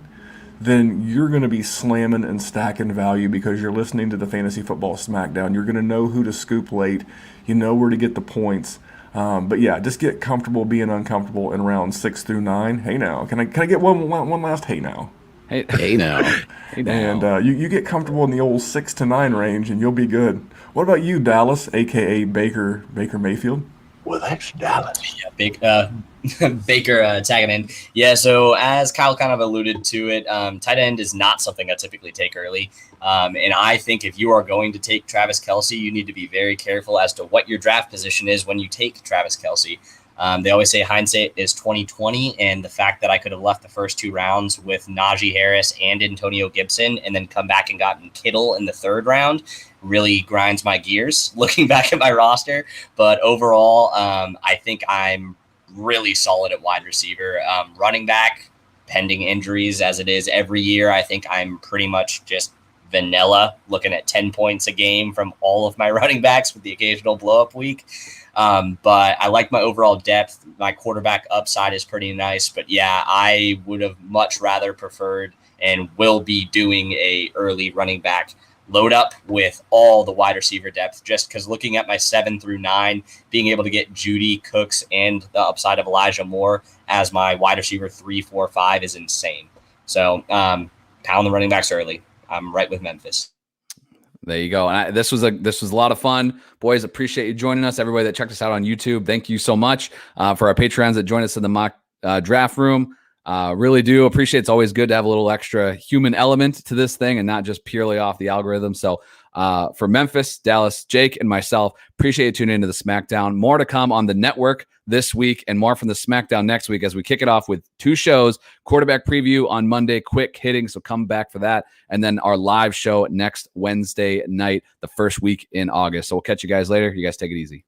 Speaker 4: Then you're going to be slamming and stacking value, because you're listening to the Fantasy Football Smackdown. You're going to know who to scoop late. You know where to get the points. But yeah, just get comfortable being uncomfortable in rounds 6 through 9. Hey now, can I get one last hey now?
Speaker 1: Hey now. Hey now.
Speaker 4: And you get comfortable in the old 6 to 9 range, and you'll be good. What about you, Dallas, aka Baker Mayfield?
Speaker 3: Well, that's Dallas.
Speaker 5: Yeah, Baker tagging in. Yeah, so as Kyle kind of alluded to it, tight end is not something I typically take early. And I think if you are going to take Travis Kelce, you need to be very careful as to what your draft position is when you take Travis Kelce. They always say hindsight is 20/20, and the fact that I could have left the first 2 rounds with Najee Harris and Antonio Gibson and then come back and gotten Kittle in the 3rd round really grinds my gears looking back at my roster. But overall, I think I'm really solid at wide receiver. Running back, pending injuries as it is every year, I think I'm pretty much just vanilla, looking at 10 points a game from all of my running backs with the occasional blow-up week. But I like my overall depth. My quarterback upside is pretty nice. But yeah, I would have much rather preferred and will be doing a early running back load up with all the wide receiver depth, just because looking at my 7 through 9, being able to get Judy, Cooks, and the upside of Elijah Moore as my wide receiver 3, 4, 5 is insane. So pound the running backs early. I'm right with Memphis.
Speaker 1: There you go. And this was a lot of fun, boys. Appreciate you joining us. Everybody that checked us out on YouTube, thank you so much. For our Patreons that joined us in the mock draft room, really do appreciate. It's always good to have a little extra human element to this thing and not just purely off the algorithm. So for Memphis, Dallas, Jake, and myself, appreciate you tuning into the Smackdown. More to come on the network this week and more from the Smackdown next week as we kick it off with 2 shows, quarterback preview on Monday, quick hitting. So come back for that. And then our live show next Wednesday night, the first week in August. So we'll catch you guys later. You guys take it easy.